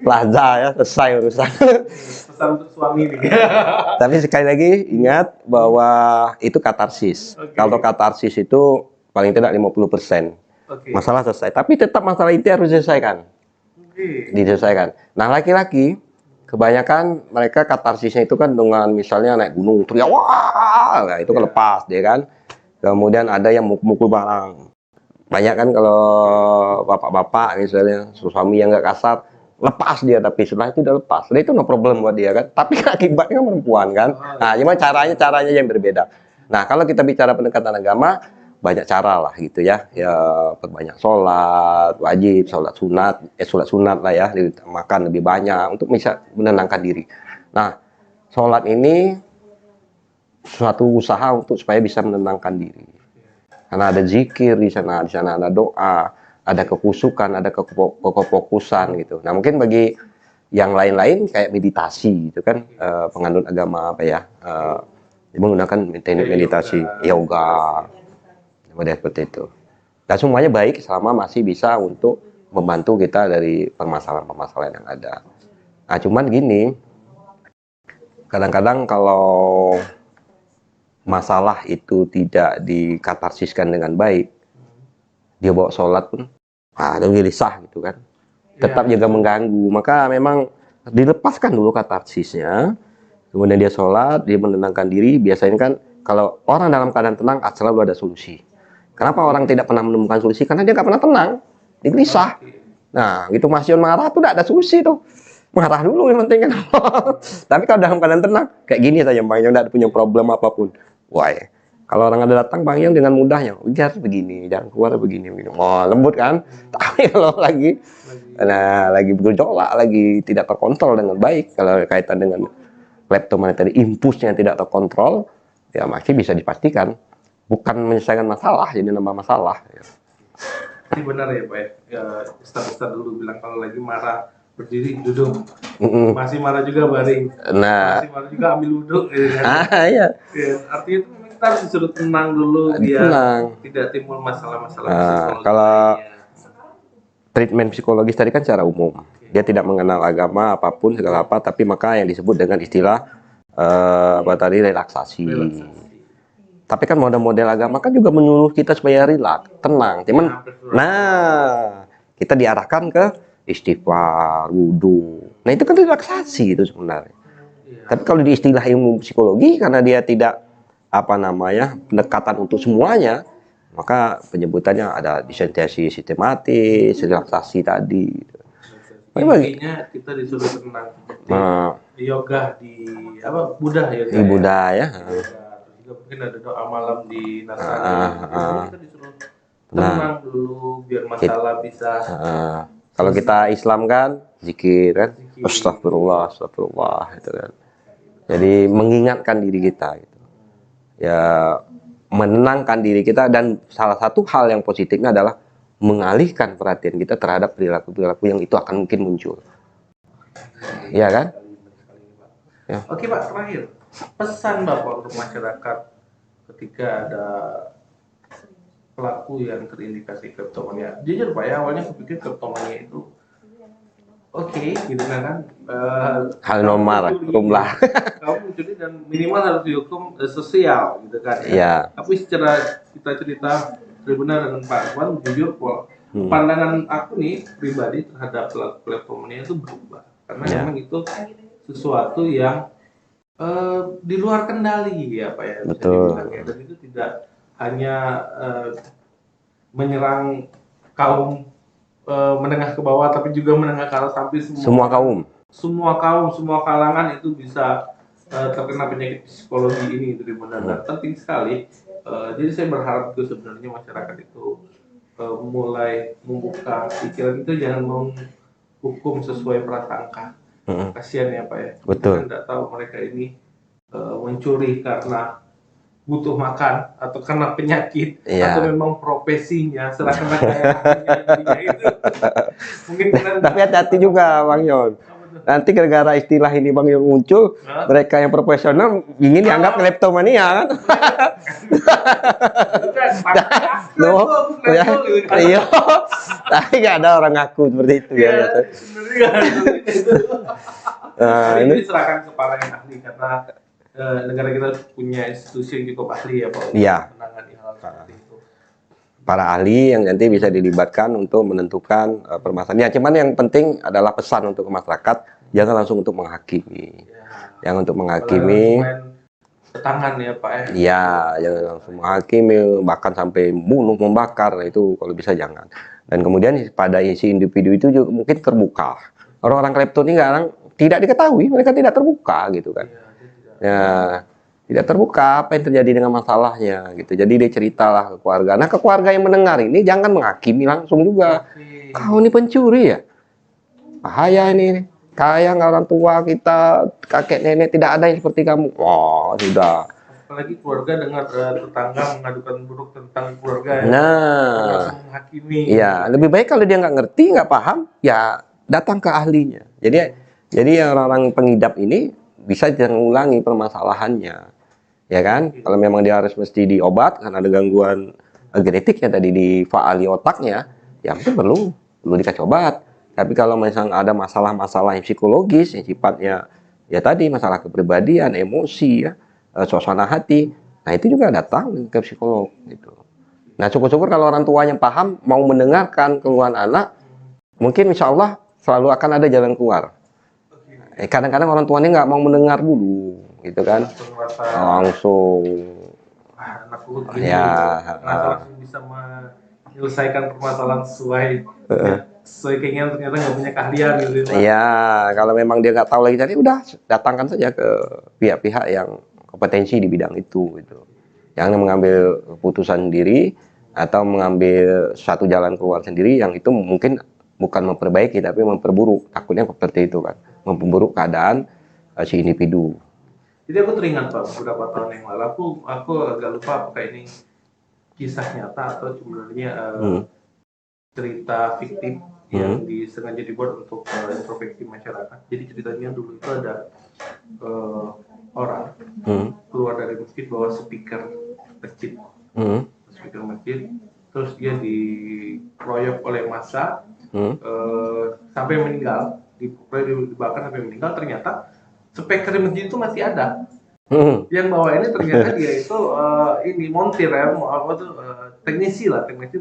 Speaker 2: plaza ya, selesai urusan.
Speaker 1: Pesan untuk suami nih.
Speaker 2: Tapi sekali lagi ingat bahwa itu katarsis.
Speaker 1: Oke.
Speaker 2: Kalau katarsis itu paling tidak 50%.
Speaker 1: Oke.
Speaker 2: Masalah selesai. Tapi tetap masalah inti harus diselesaikan.
Speaker 1: Oke.
Speaker 2: Diselesaikan. Nah, laki-laki kebanyakan mereka katarsisnya itu kan dengan misalnya naik gunung teriak wah, nah, itu kan lepas dia kan. Kemudian ada yang mukul barang. Banyak kan kalau bapak-bapak misalnya suami yang nggak kasar lepas dia, tapi setelah itu udah lepas. Nah, itu no problem buat dia kan. Tapi kan akibatnya kan perempuan kan. Nah, cuma caranya yang berbeda. Nah, kalau kita bicara pendekatan agama, banyak cara lah gitu ya. Ya perbanyak sholat wajib, sholat sunat lah ya, makan lebih banyak untuk bisa menenangkan diri. Nah, sholat ini suatu usaha untuk supaya bisa menenangkan diri. Karena ada zikir di sana ada doa, ada kekusukan, ada kefokusan gitu. Nah, mungkin bagi yang lain-lain kayak meditasi gitu kan, penganut agama apa ya, menggunakan teknik meditasi, yoga. Model seperti itu. Dan semuanya baik selama masih bisa untuk membantu kita dari permasalahan-permasalahan yang ada. Nah, cuman gini, kadang-kadang kalau masalah itu tidak dikatarsiskan dengan baik, dia bawa sholat pun, ada gelisah gitu kan, tetap juga mengganggu. Maka memang dilepaskan dulu katarsisnya, kemudian dia sholat, dia menenangkan diri. Biasanya kan kalau orang dalam keadaan tenang selalu ada solusi. Kenapa orang tidak pernah menemukan solusi? Karena dia nggak pernah tenang, dia gelisah. Nah, gitu Mas Yon marah tuh tidak ada solusi tuh. Marah dulu yang penting kan. Tapi kalau dalam keadaan tenang, kayak gini saja Bang Yon tidak punya problem apapun. Wah, Kalau orang ada datang, Bang Yon dengan mudahnya, ujar begini, jangan keluar begini. Oh, lembut kan? Tapi kalau lagi bergejolak, lagi tidak terkontrol dengan baik, kalau kaitan dengan kleptomania tadi, impulsnya tidak terkontrol, ya masih bisa dipastikan bukan menyelesaikan masalah, jadi nambah masalah.
Speaker 1: Ini benar ya Pak ya, Ustaz dulu bilang kalau lagi marah berdiri duduk, masih marah juga baring, masih marah juga ambil duduk gitu kan.
Speaker 2: Iya.
Speaker 1: Ya, artinya itu memang kita harus disuruh tenang dulu biar tidak timbul masalah-masalah psikologi.
Speaker 2: Kalau treatment psikologis tadi kan secara umum, dia tidak mengenal agama apapun segala apa, tapi maka yang disebut dengan istilah apa tadi, relaksasi. Tapi kan model-model agama kan juga menyuruh kita supaya rileks, tenang. Cuman, kita diarahkan ke istighfar, wudhu. Nah itu kan relaksasi itu sebenarnya. Tapi kalau di istilah ilmu psikologi, karena dia tidak pendekatan untuk semuanya, maka penyebutannya ada disensiasi sistematis, relaksasi tadi.
Speaker 1: Intinya kita disuruh tenang seperti di yoga, di Buddha ya.
Speaker 2: Di Buddha ya.
Speaker 1: Mungkin ada doa malam di Nasrani. Kita disuruh tenang dulu biar masalah bisa.
Speaker 2: Kalau kita Islam kan zikir kan, astagfirullah itu kan. Jadi mengingatkan diri kita gitu. Ya menenangkan diri kita, dan salah satu hal yang positifnya adalah mengalihkan perhatian kita terhadap perilaku-perilaku yang itu akan mungkin muncul. Iya kan?
Speaker 1: Ya. Oke Pak, terakhir pesan Bapak untuk masyarakat ketika ada pelaku yang terindikasi kleptomania. Jujur Pak ya, awalnya saya pikir kleptomania itu gitu kan,
Speaker 2: hal normal, rumlah.
Speaker 1: Kamu mencuri dan minimal harus dihukum sosial gitu kan ya.
Speaker 2: Iya.
Speaker 1: Tapi secara kita cerita benar dengan Pak Iwan, jujur pandangan aku nih pribadi terhadap pelaku kleptomania itu berubah, karena memang itu sesuatu yang di luar kendali ya Pak ya.
Speaker 2: Betul.
Speaker 1: Dan itu tidak hanya menyerang kaum menengah ke bawah, tapi juga menengah ke atas, sampai semua kalangan itu bisa terkena penyakit psikologi ini. Itu benar-benar penting sekali. Jadi saya berharap itu sebenarnya masyarakat itu mulai membuka pikiran itu, jangan menghukum sesuai prasangka. Kasihan ya Pak ya.
Speaker 2: Betul.
Speaker 1: Kita tidak tahu mereka ini mencuri karena butuh makan atau karena penyakit, atau memang profesinya serahkan kayak itu. Mungkin
Speaker 2: tapi hati-hati juga Bang Yon. Nanti gara-gara istilah ini Bang Yon muncul, mereka yang profesional ingin dianggap kleptomania kan? Iya. Tapi nggak ada orang ngaku seperti itu ya.
Speaker 1: Ini diserahkan ke para yang ahli, karena negara kita punya institusi yang cukup ahli ya Pak.
Speaker 2: Iya.
Speaker 1: Menangani hal seperti itu.
Speaker 2: Para ahli yang nanti bisa dilibatkan untuk menentukan permasalahan. Ya, cuman yang penting adalah pesan untuk masyarakat, jangan langsung untuk menghakimi. Jangan untuk menghakimi.
Speaker 1: Tangan ya Pak ya.
Speaker 2: Iya, jangan langsung menghakimi, bahkan sampai bunuh, membakar, itu kalau bisa jangan. Dan kemudian pada isi individu itu juga mungkin terbuka. Orang-orang klepto ini tidak diketahui, mereka tidak terbuka gitu kan. Ya, tidak terbuka apa yang terjadi dengan masalahnya gitu. Jadi dia ceritalah ke keluarga. Nah, ke keluarga yang mendengar ini jangan menghakimi langsung juga. Kau ini pencuri ya? Bahaya ini. Kayak orang tua kita, kakek nenek, tidak ada yang seperti kamu. Oh, sudah.
Speaker 1: Apalagi keluarga dengar tetangga mengadukan buruk tentang keluarga ya.
Speaker 2: Nah,
Speaker 1: menghakimi.
Speaker 2: Iya, lebih baik kalau dia nggak ngerti, nggak paham, ya datang ke ahlinya. Jadi orang-orang pengidap ini bisa mengulangi permasalahannya, ya kan? Kalau memang dia harus mesti diobat karena ada gangguan genetiknya tadi di faali otaknya, ya mungkin perlu dikasih obat. Tapi kalau misalnya ada masalah-masalah yang psikologis yang sifatnya ya tadi masalah kepribadian, emosi, ya, suasana hati, nah itu juga datang ke psikolog gitu. Nah syukur-syukur kalau orang tuanya paham, mau mendengarkan keluhan anak, mungkin insya Allah selalu akan ada jalan keluar. Kadang-kadang orang tuanya nggak mau mendengar dulu, gitu kan? Langsung.
Speaker 1: Langsung bisa menyelesaikan permasalahan sesuai keinginan, ternyata nggak punya keahlian gitu.
Speaker 2: Iya, kalau memang dia nggak tahu lagi, jadi udah datangkan saja ke pihak-pihak yang kompetensi di bidang itu, gitu. yang mengambil keputusan sendiri atau mengambil suatu jalan keluar sendiri yang itu mungkin bukan memperbaiki tapi memperburuk, takutnya seperti itu kan, memperburuk keadaan si individu.
Speaker 1: Jadi aku teringat Pak, beberapa tahun yang lalu aku agak lupa apakah ini kisah nyata atau sebenarnya cerita fiktif yang disengaja dibuat untuk introspeksi masyarakat. Jadi ceritanya dulu itu ada orang keluar dari masjid bawa speaker masjid, terus dia dikeroyok oleh massa sampai meninggal, dibakar sampai meninggal. Ternyata speaker di masjid itu masih ada. Yang bawa ini ternyata dia itu ini montir ya, teknisi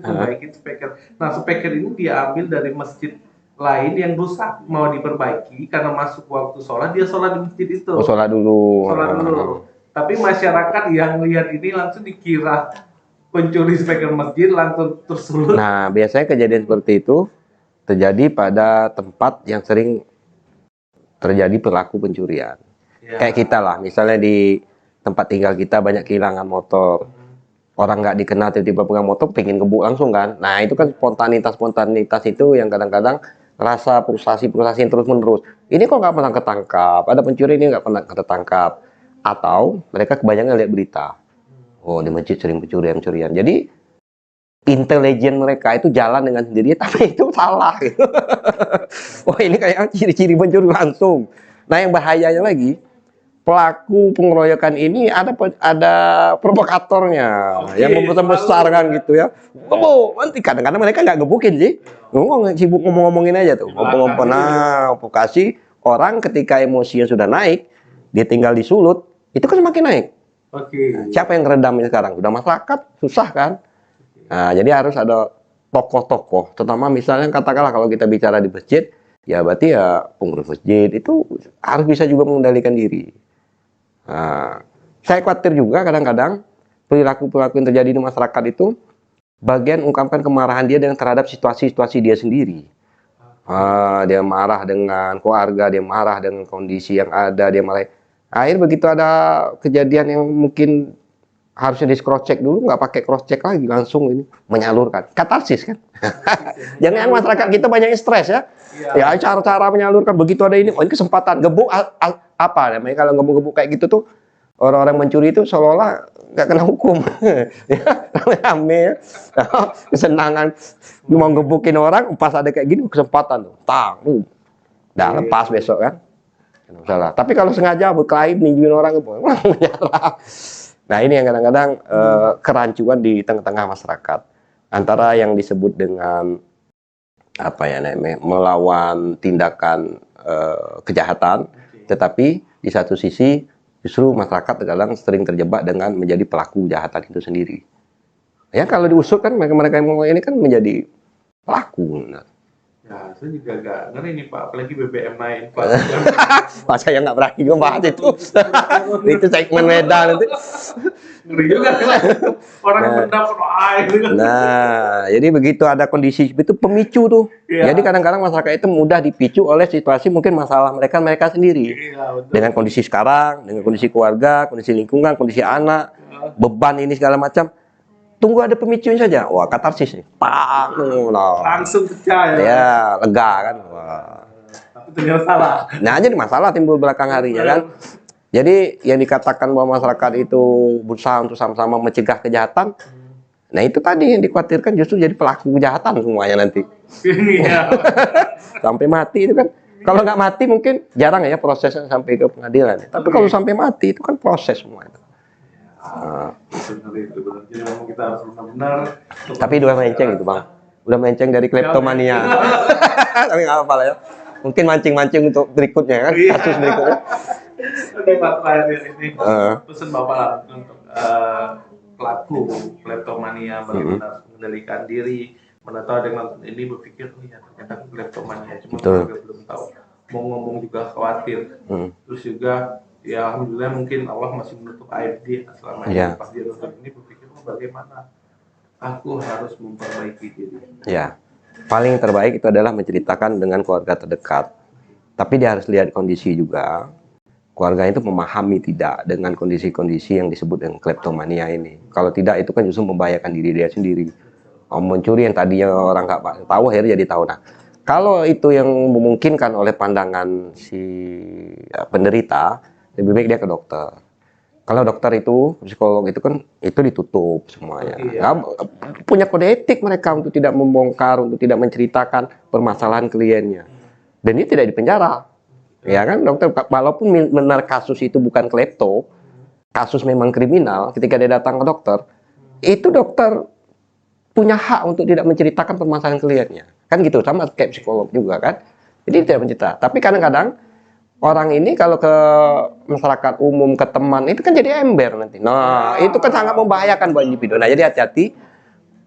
Speaker 1: perbaiki speaker. Nah, speaker ini dia ambil dari masjid lain yang rusak, mau diperbaiki karena masuk waktu sholat, dia sholat di masjid itu.
Speaker 2: Oh, sholat dulu.
Speaker 1: Tapi masyarakat yang lihat ini langsung dikira pencuri speaker masjid, langsung tersulut.
Speaker 2: Nah, biasanya kejadian seperti itu terjadi pada tempat yang sering terjadi perilaku pencurian. Kayak kita lah, misalnya di tempat tinggal kita banyak kehilangan motor, orang nggak dikenal tiba-tiba pegang motor, pengen gebuk langsung kan. Nah, itu kan spontanitas itu yang kadang-kadang rasa frustasi yang terus-menerus. Ini kok nggak pernah ketangkap, ada pencuri ini nggak pernah ketangkap. Atau mereka kebanyakan lihat berita, oh di masjid sering pencurian. Jadi intelijen mereka itu jalan dengan sendirinya, tapi itu salah gitu. Wah, ini kayak ciri-ciri pencuri langsung. Nah, yang bahayanya lagi, pelaku pengeroyokan ini ada provokatornya yang membesar kan gitu ya. Nanti kadang-kadang mereka nggak gebukin sih, sibuk ngomongin aja tuh, provokasi orang ketika emosinya sudah naik, dia tinggal disulut, itu kan semakin naik. Siapa yang ngeredam ini sekarang? Sudah masyarakat, susah kan? Nah, jadi harus ada tokoh-tokoh, terutama misalnya katakanlah kalau kita bicara di masjid, ya berarti ya pengurus masjid itu harus bisa juga mengendalikan diri. Nah, saya khawatir juga kadang-kadang perilaku-perilaku yang terjadi di masyarakat itu bagian ungkapkan kemarahan dia dengan terhadap situasi-situasi dia sendiri. Dia marah dengan keluarga, dia marah dengan kondisi yang ada, dia marah. Akhirnya begitu ada kejadian yang mungkin harusnya di cross check dulu, nggak pakai cross check lagi, langsung ini menyalurkan, katarsis kan. Jangan masyarakat kita banyak stres ya. Ya cara-cara menyalurkan, begitu ada ini, oh ini kesempatan gebuk apa namanya, kalau gebuk kayak gitu tuh orang-orang mencuri itu seolah-olah nggak kena hukum. Ya rame-rame, kesenangan mau gebukin orang, pas ada kayak gini kesempatan tuh, dah lepas besok kan. Salah. Tapi kalau sengaja berkelahi ninjuin orang, menyerah. Nah, ini yang kadang-kadang kerancuan di tengah-tengah masyarakat antara yang disebut dengan apa ya namanya, melawan tindakan kejahatan, tetapi di satu sisi justru masyarakat kadang sering terjebak dengan menjadi pelaku kejahatan itu sendiri. Ya kalau diusut kan mereka yang ini kan menjadi pelaku.
Speaker 1: Ya, saya juga agak ngeri nih Pak, apalagi BBM naik.
Speaker 2: Pak, saya nggak berani juga bahas itu. Itu segmen Medan nanti.
Speaker 1: Ngeri juga kan. Orang yang mendapat air.
Speaker 2: Nah, jadi begitu ada kondisi itu pemicu tuh. Jadi kadang-kadang masyarakat itu mudah dipicu oleh situasi mungkin masalah mereka sendiri. Dengan kondisi sekarang, dengan kondisi keluarga, kondisi lingkungan, kondisi anak, beban ini segala macam. Tunggu ada pemicunya saja, wah katarsis nih,
Speaker 1: langsung pecah ya.
Speaker 2: Ya, lega kan. Wah.
Speaker 1: Tapi ternyata salah.
Speaker 2: Nah, jadi masalah timbul belakang harinya kan. Jadi yang dikatakan bahwa masyarakat itu berusaha untuk sama-sama mencegah kejahatan, nah itu tadi yang dikhawatirkan justru jadi pelaku kejahatan semuanya nanti. Sampai mati itu kan. Kalau nggak mati mungkin jarang ya prosesnya sampai ke pengadilan. Tapi kalau sampai mati itu kan proses semua itu.
Speaker 1: Jadi memang kita harus benar-benar.
Speaker 2: Tapi udah melenceng itu Bang, udah melenceng dari kleptomania. Tapi nggak apa-apa lah ya. Mungkin mancing-mancing untuk berikutnya kan, kasus berikutnya.
Speaker 1: Oke Pak, terakhir ini pesan Bapak lah untuk pelaku kleptomania benar-benar mengendalikan diri. Mana tahu dengan ini berpikir, oh ya ternyata kleptomania, cuma juga belum tahu. Mau ngomong juga khawatir. Terus juga ya alhamdulillah mungkin Allah masih menutup aib dia selama ini. Pas dia nonton ini berpikir, oh bagaimana aku harus memperbaiki diri.
Speaker 2: Ya, paling terbaik itu adalah menceritakan dengan keluarga terdekat. Tapi dia harus lihat kondisi juga. keluarga itu memahami tidak dengan kondisi-kondisi yang disebut dengan kleptomania ini. Kalau tidak itu kan justru membahayakan diri dia sendiri. Mencuri yang tadinya orang nggak tahu akhirnya jadi tahu. Nah, kalau itu yang memungkinkan oleh pandangan si penderita, lebih baik dia ke dokter. Kalau dokter itu, psikolog itu kan itu ditutup semuanya. Nggak punya kode etik mereka untuk tidak membongkar, untuk tidak menceritakan permasalahan kliennya. Dan dia tidak dipenjara. Ya kan dokter, walaupun benar kasus itu bukan klepto, kasus memang kriminal, ketika dia datang ke dokter, itu dokter punya hak untuk tidak menceritakan permasalahan kliennya. Kan gitu, sama kayak psikolog juga kan. Jadi tidak mencerita. Tapi kadang-kadang orang ini kalau ke masyarakat umum, ke teman, itu kan jadi ember nanti. Nah, itu kan sangat membahayakan buat individu. Nah, jadi hati-hati,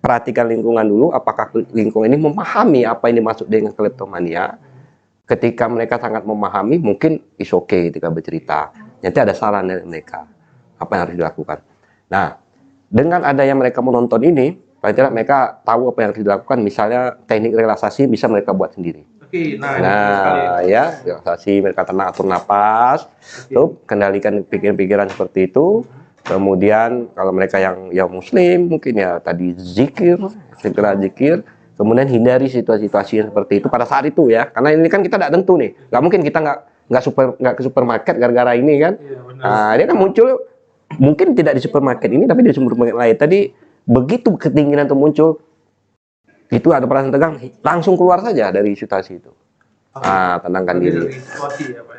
Speaker 2: perhatikan lingkungan dulu, apakah lingkungan ini memahami apa yang dimaksud dengan kleptomania. Ketika mereka sangat memahami, mungkin is okay ketika bercerita. Nanti ada saran dari mereka, apa yang harus dilakukan. Nah, dengan adanya mereka menonton ini, paling tidak mereka tahu apa yang harus dilakukan. Misalnya teknik relaksasi bisa mereka buat sendiri. Nah, ya, relaksasi, mereka tenang, atur napas, tuh, kendalikan pikiran-pikiran seperti itu. Kemudian kalau mereka yang muslim, mungkin ya tadi zikir, segera zikir. Kemudian hindari situasi-situasi yang seperti itu pada saat itu ya, karena ini kan kita tidak tentu nih, nggak mungkin kita nggak ke supermarket gara-gara ini kan. Nah, dia kan muncul mungkin tidak di supermarket ini, tapi di supermarket lain. Tadi begitu ketinggian itu muncul, itu ada perasaan tegang, langsung keluar saja dari situasi itu. Nah, tenangkan diri.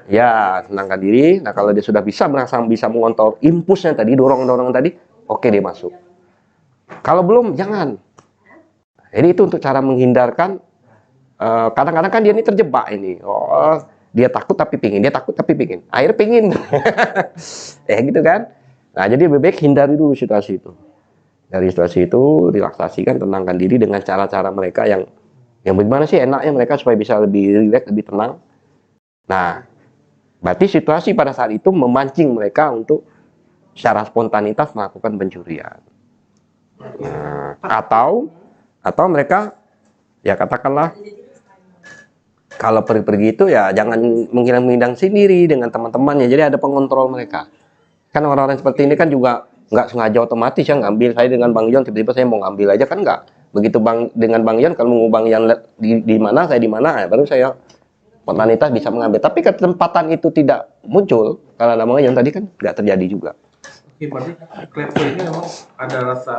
Speaker 2: Ya, tenangkan diri. Nah, kalau dia sudah bisa mengontrol impulsnya tadi, dorong-dorong tadi, oke dia masuk. Kalau belum, jangan. Jadi itu untuk cara menghindarkan. Kadang-kadang kan dia ini terjebak ini. Oh, dia takut tapi pingin, dia takut tapi pingin. Akhirnya pingin. Gitu kan. Nah, jadi lebih baik hindari dulu situasi itu. Dari situasi itu, relaksasikan, tenangkan diri dengan cara-cara mereka yang bagaimana sih enaknya mereka supaya bisa lebih rileks, lebih tenang. Nah, berarti situasi pada saat itu memancing mereka untuk secara spontanitas melakukan pencurian. Nah, atau mereka ya katakanlah kalau pergi-pergi itu ya jangan menghidang sendiri dengan teman-temannya. Jadi ada pengontrol mereka. Kan orang-orang seperti ini kan juga nggak sengaja otomatis ya ngambil. Saya dengan Bang Yon tiba-tiba saya mau ngambil aja kan nggak. Begitu dengan Bang Yon, kalau mau Bang Yon di mana, saya di mana, ya baru saya spontanitas bisa mengambil. Tapi ketempatan itu tidak muncul karena Bang Yon tadi kan nggak terjadi juga.
Speaker 1: Oke, berarti klepto ini memang ada rasa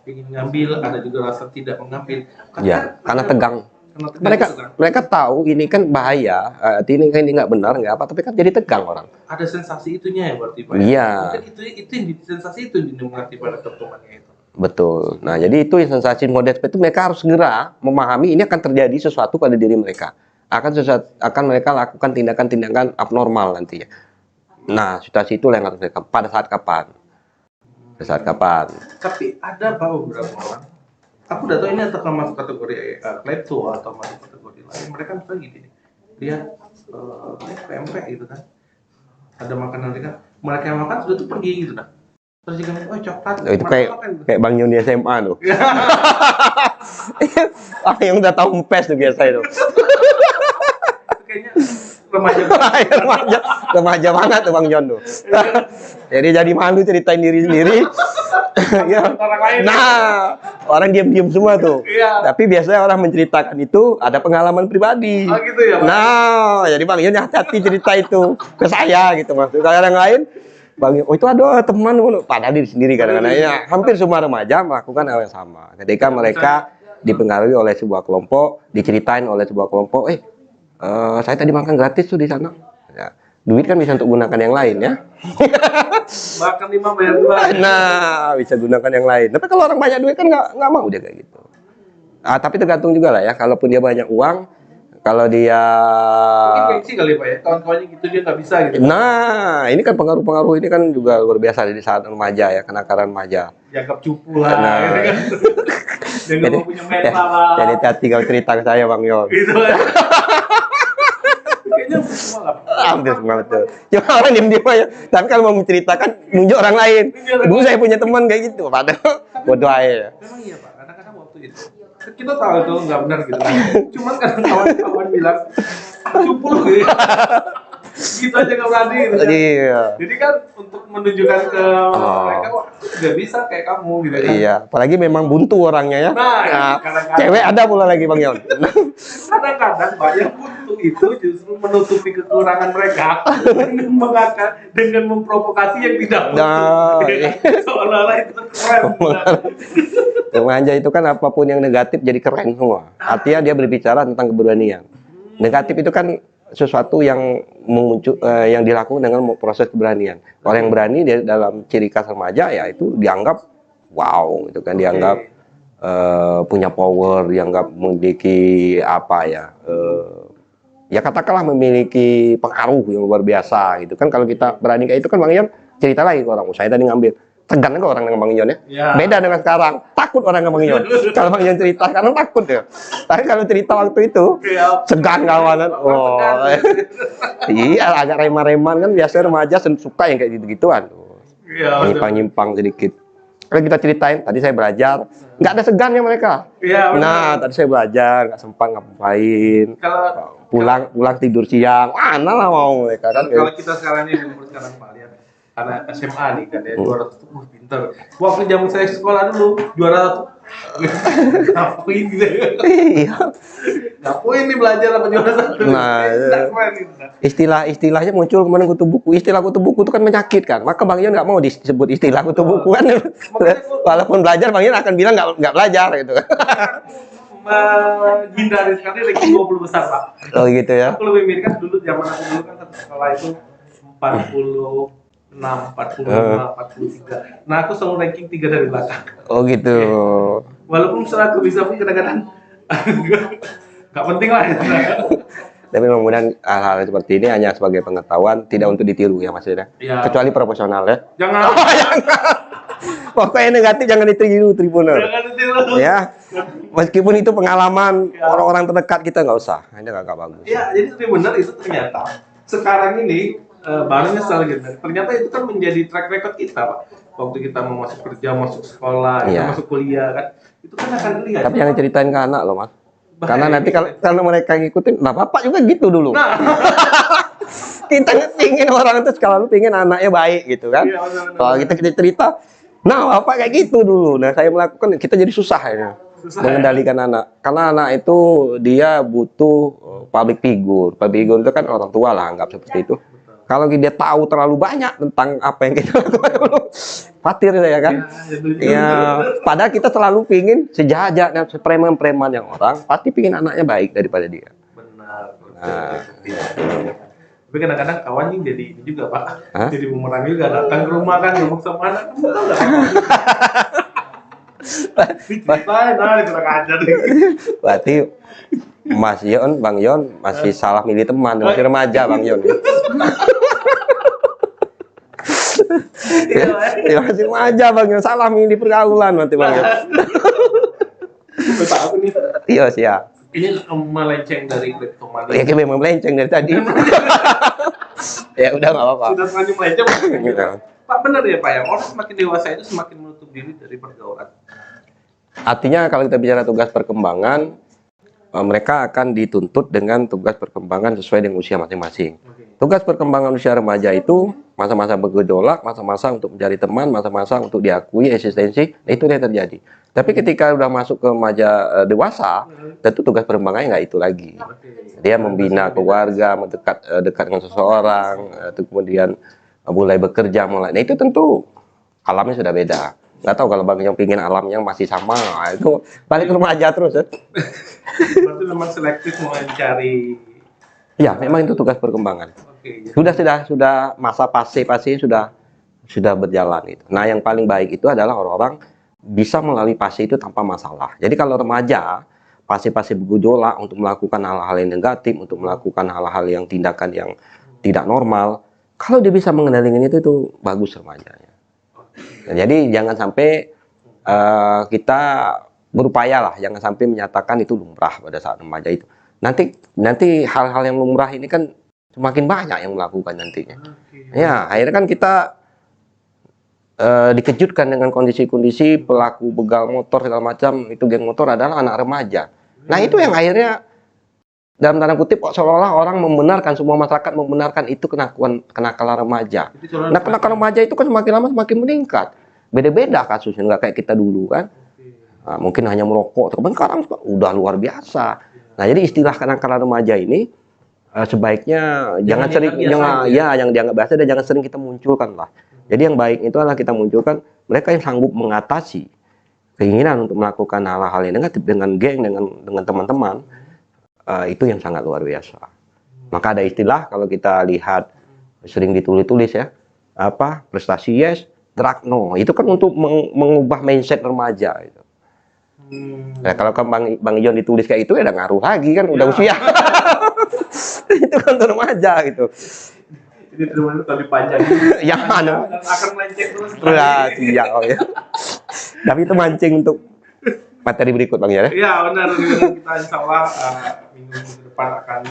Speaker 1: ingin ngambil, ada juga rasa tidak mengambil.
Speaker 2: Karena tegang. Mereka tahu ini kan bahaya, ini nggak benar, nggak apa, tapi kan jadi tegang orang.
Speaker 1: Ada sensasi itunya ya berarti Pak?
Speaker 2: Iya.
Speaker 1: Itu yang sensasi itu dimengerti pada kleptomania itu.
Speaker 2: Betul. Nah, jadi itu sensasi model seperti itu mereka harus segera memahami ini akan terjadi sesuatu pada diri mereka. Akan mereka lakukan tindakan-tindakan abnormal nantinya. Nah, situasi itu yang harus mereka pada saat kapan? Pada saat kapan?
Speaker 1: Tapi ada beberapa orang, aku udah tahu ini antara masuk kategori klepto atau masuk kategori lain. Mereka misalnya gini, dia pempek gitu kan, ada makanan kan, mereka yang makan sudah tuh pergi gitu kan. Terus juga coklat.
Speaker 2: Itu kayak Bang Yon di SMA tuh. Yang udah tahu empes tuh biasa itu.
Speaker 1: Kayaknya
Speaker 2: remaja mana tuh Bang Yon tuh. Jadi jadi malu ceritain diri sendiri. Ya. Nah, orang diam-diam semua tuh. Tapi biasanya orang menceritakan itu ada pengalaman pribadi.
Speaker 1: Oh gitu ya, Pak?
Speaker 2: Nah, jadi Bang Yon hati-hati cerita itu ke saya gitu Mas. Kalau yang lain Bang, itu ada teman, padahal diri sendiri kadang-kadang ya, hampir semua remaja melakukan hal yang sama. Ketika mereka dipengaruhi oleh sebuah kelompok, diceritain oleh sebuah kelompok, saya tadi makan gratis tuh di sana. Ya, duit kan bisa untuk gunakan yang lain ya.
Speaker 1: Makan 5 bayar 2.
Speaker 2: Nah, bisa gunakan yang lain. Tapi kalau orang banyak duit kan nggak mau dia kayak gitu. Tapi tergantung juga lah ya. Kalaupun dia banyak uang, kalau dia
Speaker 1: infeksi kali Pak ya, kawan-kawannya gitu dia nggak bisa gitu.
Speaker 2: Nah, ini kan pengaruh-pengaruh ini kan juga luar biasa di saat remaja ya, kenakalan remaja.
Speaker 1: Dianggap cupu lah. Nah, gitu kan. Dia nggak mau punya mental lah.
Speaker 2: Jadi hati kalau cerita ke saya Bang Yon.
Speaker 1: Gitu kan. Kayaknya semua lah.
Speaker 2: Hampir semua betul. Cuma orang diem-diem aja. Tapi kalau mau menceritakan, nunjuk orang lain. Dulu saya punya teman kayak gitu, padahal bodoh aja.
Speaker 1: Memang iya Pak, kadang-kadang waktu itu kita tahu itu nggak benar gitu. Cuman kadang kawan-kawan bilang cupu gitu. Gitu aja nggak berani. Gitu.
Speaker 2: Iya.
Speaker 1: Jadi kan untuk menunjukkan ke mereka, wah nggak bisa kayak kamu gitu kan.
Speaker 2: Iya, apalagi memang buntu orangnya ya.
Speaker 1: Nah, kadang-kadang.
Speaker 2: Cewek ada pula lagi Bang Yon.
Speaker 1: Kadang-kadang Pak, yang buntu itu justru menutupi kekurangan mereka dengan memprovokasi yang tidak buntu.
Speaker 2: Nah, iya.
Speaker 1: Seolah-olah itu keren.
Speaker 2: Remaja itu kan apapun yang negatif jadi keren semua. Artinya dia berbicara tentang keberanian. Negatif itu kan sesuatu yang muncul, yang dilakukan dengan proses keberanian. Orang yang berani dia dalam ciri khas remaja ya itu dianggap wow, itu kan dianggap punya power, dianggap memiliki apa ya, ya katakanlah memiliki pengaruh yang luar biasa gitu kan. Kalau kita berani kayak itu kan Bang Ion cerita lagi ke orang. Saya tadi ngambil tegang kan orang dengan Bang Ion ya. Beda dengan sekarang, takut orang dengan Bang Ion. Kalau Bang Ion cerita sekarang takut ya. Tapi kalau cerita waktu itu segan kawanan. Oh, iya agak remah-reman kan biasa remaja suka yang kayak gitu-gituan. Nyimpang-nyimpang sedikit. Kalau kita ceritain, tadi saya belajar, nggak ada segannya mereka. Nah, tadi saya belajar, nggak sempat ngapain. Pulang tidur siang, mana lah mau mereka kan.
Speaker 1: Kalau kita sekarang ini umur sekarang Pak lihat, karena SMA nih kan ya 200 tuh pinter. Waktu zaman saya sekolah dulu juara 1 ngapain gitu.
Speaker 2: Iya.
Speaker 1: Ngapain nih belajar apa juara 1.
Speaker 2: Nah, istilahnya muncul kemarin kutu buku. Istilah kutu buku itu kan menyakitkan. Maka Bang Ion nggak mau disebut istilah kutu buku kan. Walaupun belajar Bang Ion akan bilang nggak belajar gitu.
Speaker 1: Menghindari sekali ranking 20 besar Pak.
Speaker 2: Oh gitu ya.
Speaker 1: Aku lebih mirip kan dulu zaman aku dulu kan satu sekolah itu 46, 45, 43. Nah aku selalu ranking 3 dari belakang.
Speaker 2: Oh gitu.
Speaker 1: Walaupun setelah aku bisa pun kadang-kadang nggak penting lah.
Speaker 2: Tapi mudah-mudahan hal-hal seperti ini hanya sebagai pengetahuan, tidak untuk ditiru ya maksudnya.
Speaker 1: Ya.
Speaker 2: Kecuali proporsional ya.
Speaker 1: Jangan.
Speaker 2: Pokoknya negatif jangan ditiru Tribuner.
Speaker 1: Jangan ditiru.
Speaker 2: Ya. Meskipun itu pengalaman orang-orang terdekat kita nggak usah, ini nggak bagus.
Speaker 1: Ya, jadi Tribuner itu ternyata sekarang ini baru nyesal gitu. Ternyata itu kan menjadi track record kita, Pak. Waktu kita mau masuk kerja, masuk sekolah, kita masuk kuliah kan, itu kan akan dilihat.
Speaker 2: Tapi jangan ceritain ke anak loh, Mas. Karena nanti kalau mereka ngikutin, nah bapak juga gitu dulu. Nah. Kita pingin orang itu selalu pingin anaknya baik gitu kan. Kalau kita cerita, nah bapak kayak gitu dulu. Nah saya melakukan, kita jadi susah ya. Mengendalikan anak. Karena anak itu dia butuh public figure. Public figure itu kan orang tua lah, anggap seperti itu. Kalau dia tahu terlalu banyak tentang apa yang kita lakukan, khawatir ya kan? Ya, padahal kita selalu pingin sejahat dan preman-preman yang orang pasti pingin anaknya baik daripada dia.
Speaker 1: Benar. Nah, tapi kadang-kadang kawan ini jadi ini juga Pak, jadi bumerang juga datang ke rumah kan ngomong sama anak, kamu tahu nggak?
Speaker 2: Berarti Mas Yon, Bang Yon masih salah milih teman, masih remaja Bang Yon. Ya, masih remaja Bang Yon, salah milih pergaulan nanti Bang Yon.
Speaker 1: Betul nih.
Speaker 2: Iya siap.
Speaker 1: Ini melenceng dari kleptomania.
Speaker 2: Ya memang melenceng dari tadi. Ya udah nggak apa-apa.
Speaker 1: Sudah terlanjur melenceng. Pak benar ya Pak ya, orang semakin dewasa itu semakin menutup diri dari pergaulan.
Speaker 2: Artinya kalau kita bicara tugas perkembangan, mereka akan dituntut dengan tugas perkembangan sesuai dengan usia masing-masing. Tugas perkembangan usia remaja itu masa-masa bergejolak, masa-masa untuk mencari teman, masa-masa untuk diakui eksistensi, itu yang terjadi. Tapi ketika udah masuk ke remaja dewasa, tentu tugas perkembangannya nggak itu lagi. Dia membina keluarga, dekat dengan seseorang, kemudian mulai bekerja, mulai. Nah itu tentu alamnya sudah beda. Nggak tahu kalau Bang yang pingin alamnya masih sama, itu balik ke remaja terus ya.
Speaker 1: Berarti memang selektif mau mencari.
Speaker 2: Ya, memang itu tugas perkembangan. Sudah masa fase sudah berjalan itu. Nah, yang paling baik itu adalah orang-orang bisa melalui fase itu tanpa masalah. Jadi kalau remaja fase-fase bergejolak untuk melakukan hal-hal yang negatif, untuk melakukan hal-hal yang tindakan yang tidak normal, kalau dia bisa mengendalikan itu bagus remajanya. Nah, jadi jangan sampai kita berupaya lah, jangan sampai menyatakan itu lumrah pada saat remaja itu. Nanti hal-hal yang lumrah ini kan semakin banyak yang melakukan nantinya. Ya, akhirnya kan kita dikejutkan dengan kondisi-kondisi pelaku begal motor segala macam, itu geng motor adalah anak remaja. Nah itu yang akhirnya dalam tanda kutip seolah-olah orang membenarkan, semua masyarakat membenarkan itu kenakalan remaja.
Speaker 1: Jadi seolah-
Speaker 2: Nah, kenakalan remaja itu kan semakin lama semakin meningkat. Beda-beda kasusnya, nggak kayak kita dulu kan. Nah, mungkin hanya merokok, tapi sekarang udah luar biasa. Nah, jadi istilah kenakalan remaja ini sebaiknya jangan sering, yang dianggap biasa dan jangan sering kita munculkan lah. Jadi yang baik itu adalah kita munculkan mereka yang sanggup mengatasi keinginan untuk melakukan hal-hal yang negatif dengan geng, dengan teman-teman. Itu yang sangat luar biasa. Maka ada istilah kalau kita lihat sering ditulis-tulis ya, apa prestasi yes, drug no. Itu kan untuk mengubah mindset remaja. Gitu. Nah, kalau kan Bang Ijon ditulis kayak itu ya udah ngaruh lagi kan, udah usia. Itu kan untuk remaja gitu.
Speaker 1: Jadi teman-teman lebih panjang.
Speaker 2: Ya mana?
Speaker 1: Akan melenceng terus.
Speaker 2: Udah siap ya. Tapi itu mancing untuk materi berikut Bang ya.
Speaker 1: Iya benar, kita insya Allah minggu depan akan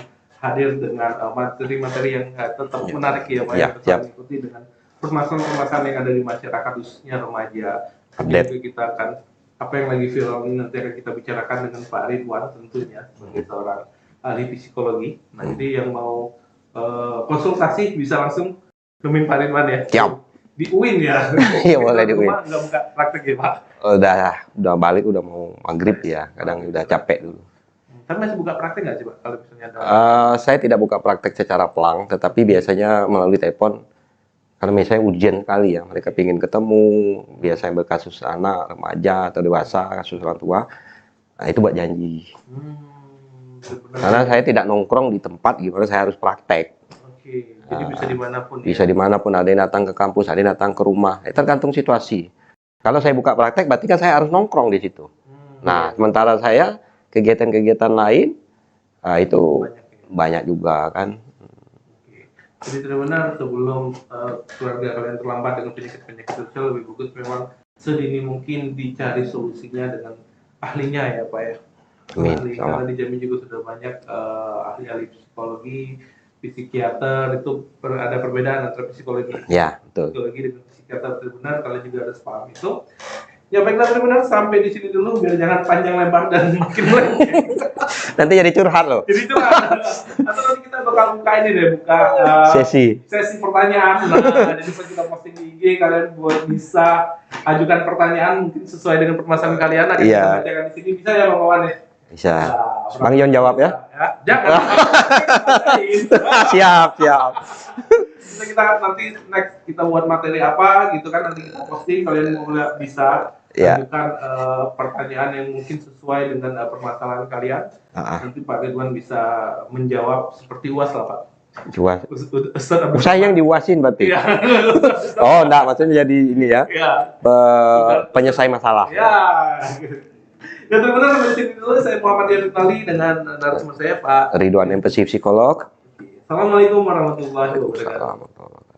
Speaker 1: hadir dengan materi-materi yang tetap menarik ya Pak, yang tetap mengikuti dengan permasalahan-permasalahan yang ada di masyarakat khususnya remaja.
Speaker 2: Update.
Speaker 1: Jadi kita akan apa yang lagi viral ini nanti akan kita bicarakan dengan Pak Ridwan tentunya sebagai seorang ahli psikologi. Nah jadi yang mau konsultasi bisa langsung nemuin Pak Ridwan ya.
Speaker 2: Siap.
Speaker 1: Di UIN ya.
Speaker 2: Iya boleh di UIN.
Speaker 1: Nggak buka praktek ya Pak.
Speaker 2: Udah balik, udah mau maghrib ya, kadang udah capek dulu.
Speaker 1: Tapi masih buka praktek nggak sih Pak kalau misalnya ada?
Speaker 2: Saya tidak buka praktek secara pelang, tetapi biasanya melalui telepon. Karena misalnya ujian kali ya, mereka ingin ketemu, biasanya berkasus anak, remaja atau dewasa, kasus orang tua. Nah itu buat janji. Karena saya tidak nongkrong di tempat, gimana saya harus praktek.
Speaker 1: Oke, jadi bisa dimanapun.
Speaker 2: Bisa dimanapun, ada yang datang ke kampus, ada yang datang ke rumah. Tergantung situasi. Kalau saya buka praktek, berarti kan saya harus nongkrong di situ. Nah, sementara saya kegiatan-kegiatan lain, itu banyak juga kan.
Speaker 1: Jadi benar sebelum keluarga kalian terlambat dengan penyakit-penyakit sosial, lebih bagus memang sedini mungkin dicari solusinya dengan ahlinya ya Pak ya. Ahli, karena dijamin juga sudah banyak ahli-ahli psikologi, psikiater, itu ada perbedaan antara psikologi.
Speaker 2: Ya, betul.
Speaker 1: Psikologi dengan psikiater benar, kalian juga harus paham itu. Ya baiklah benar, sampai di sini dulu biar jangan panjang lebar dan makin melenceng.
Speaker 2: Nanti jadi curhat loh.
Speaker 1: Jadi curhat. Atau nanti kita bakal buka ini deh, buka sesi pertanyaan. Nah, jadi pas kita posting di IG, kalian buat bisa ajukan pertanyaan mungkin sesuai dengan permasalahan kalian. Akan kita bacakan di sini, bisa ya Bang Wawan ya?
Speaker 2: Bisa. Bang Yon jawab ya?
Speaker 1: Jangan.
Speaker 2: Siap.
Speaker 1: Kita nanti next kita buat materi apa gitu kan, nanti kita posting, kalian bisa ajukan pertanyaan yang mungkin sesuai dengan permasalahan kalian. Nanti Pak Ridwan bisa menjawab seperti UAS lah Pak.
Speaker 2: UAS. Saya yang diuasin berarti. Oh enggak, maksudnya jadi ini ya. Penyelesai masalah.
Speaker 1: Ya benar, sampai sini dulu. Saya Muhammad Yadud Ali dengan narasumber saya Pak
Speaker 2: Ridwan, MPC psikolog.
Speaker 1: Assalamualaikum warahmatullahi wabarakatuh.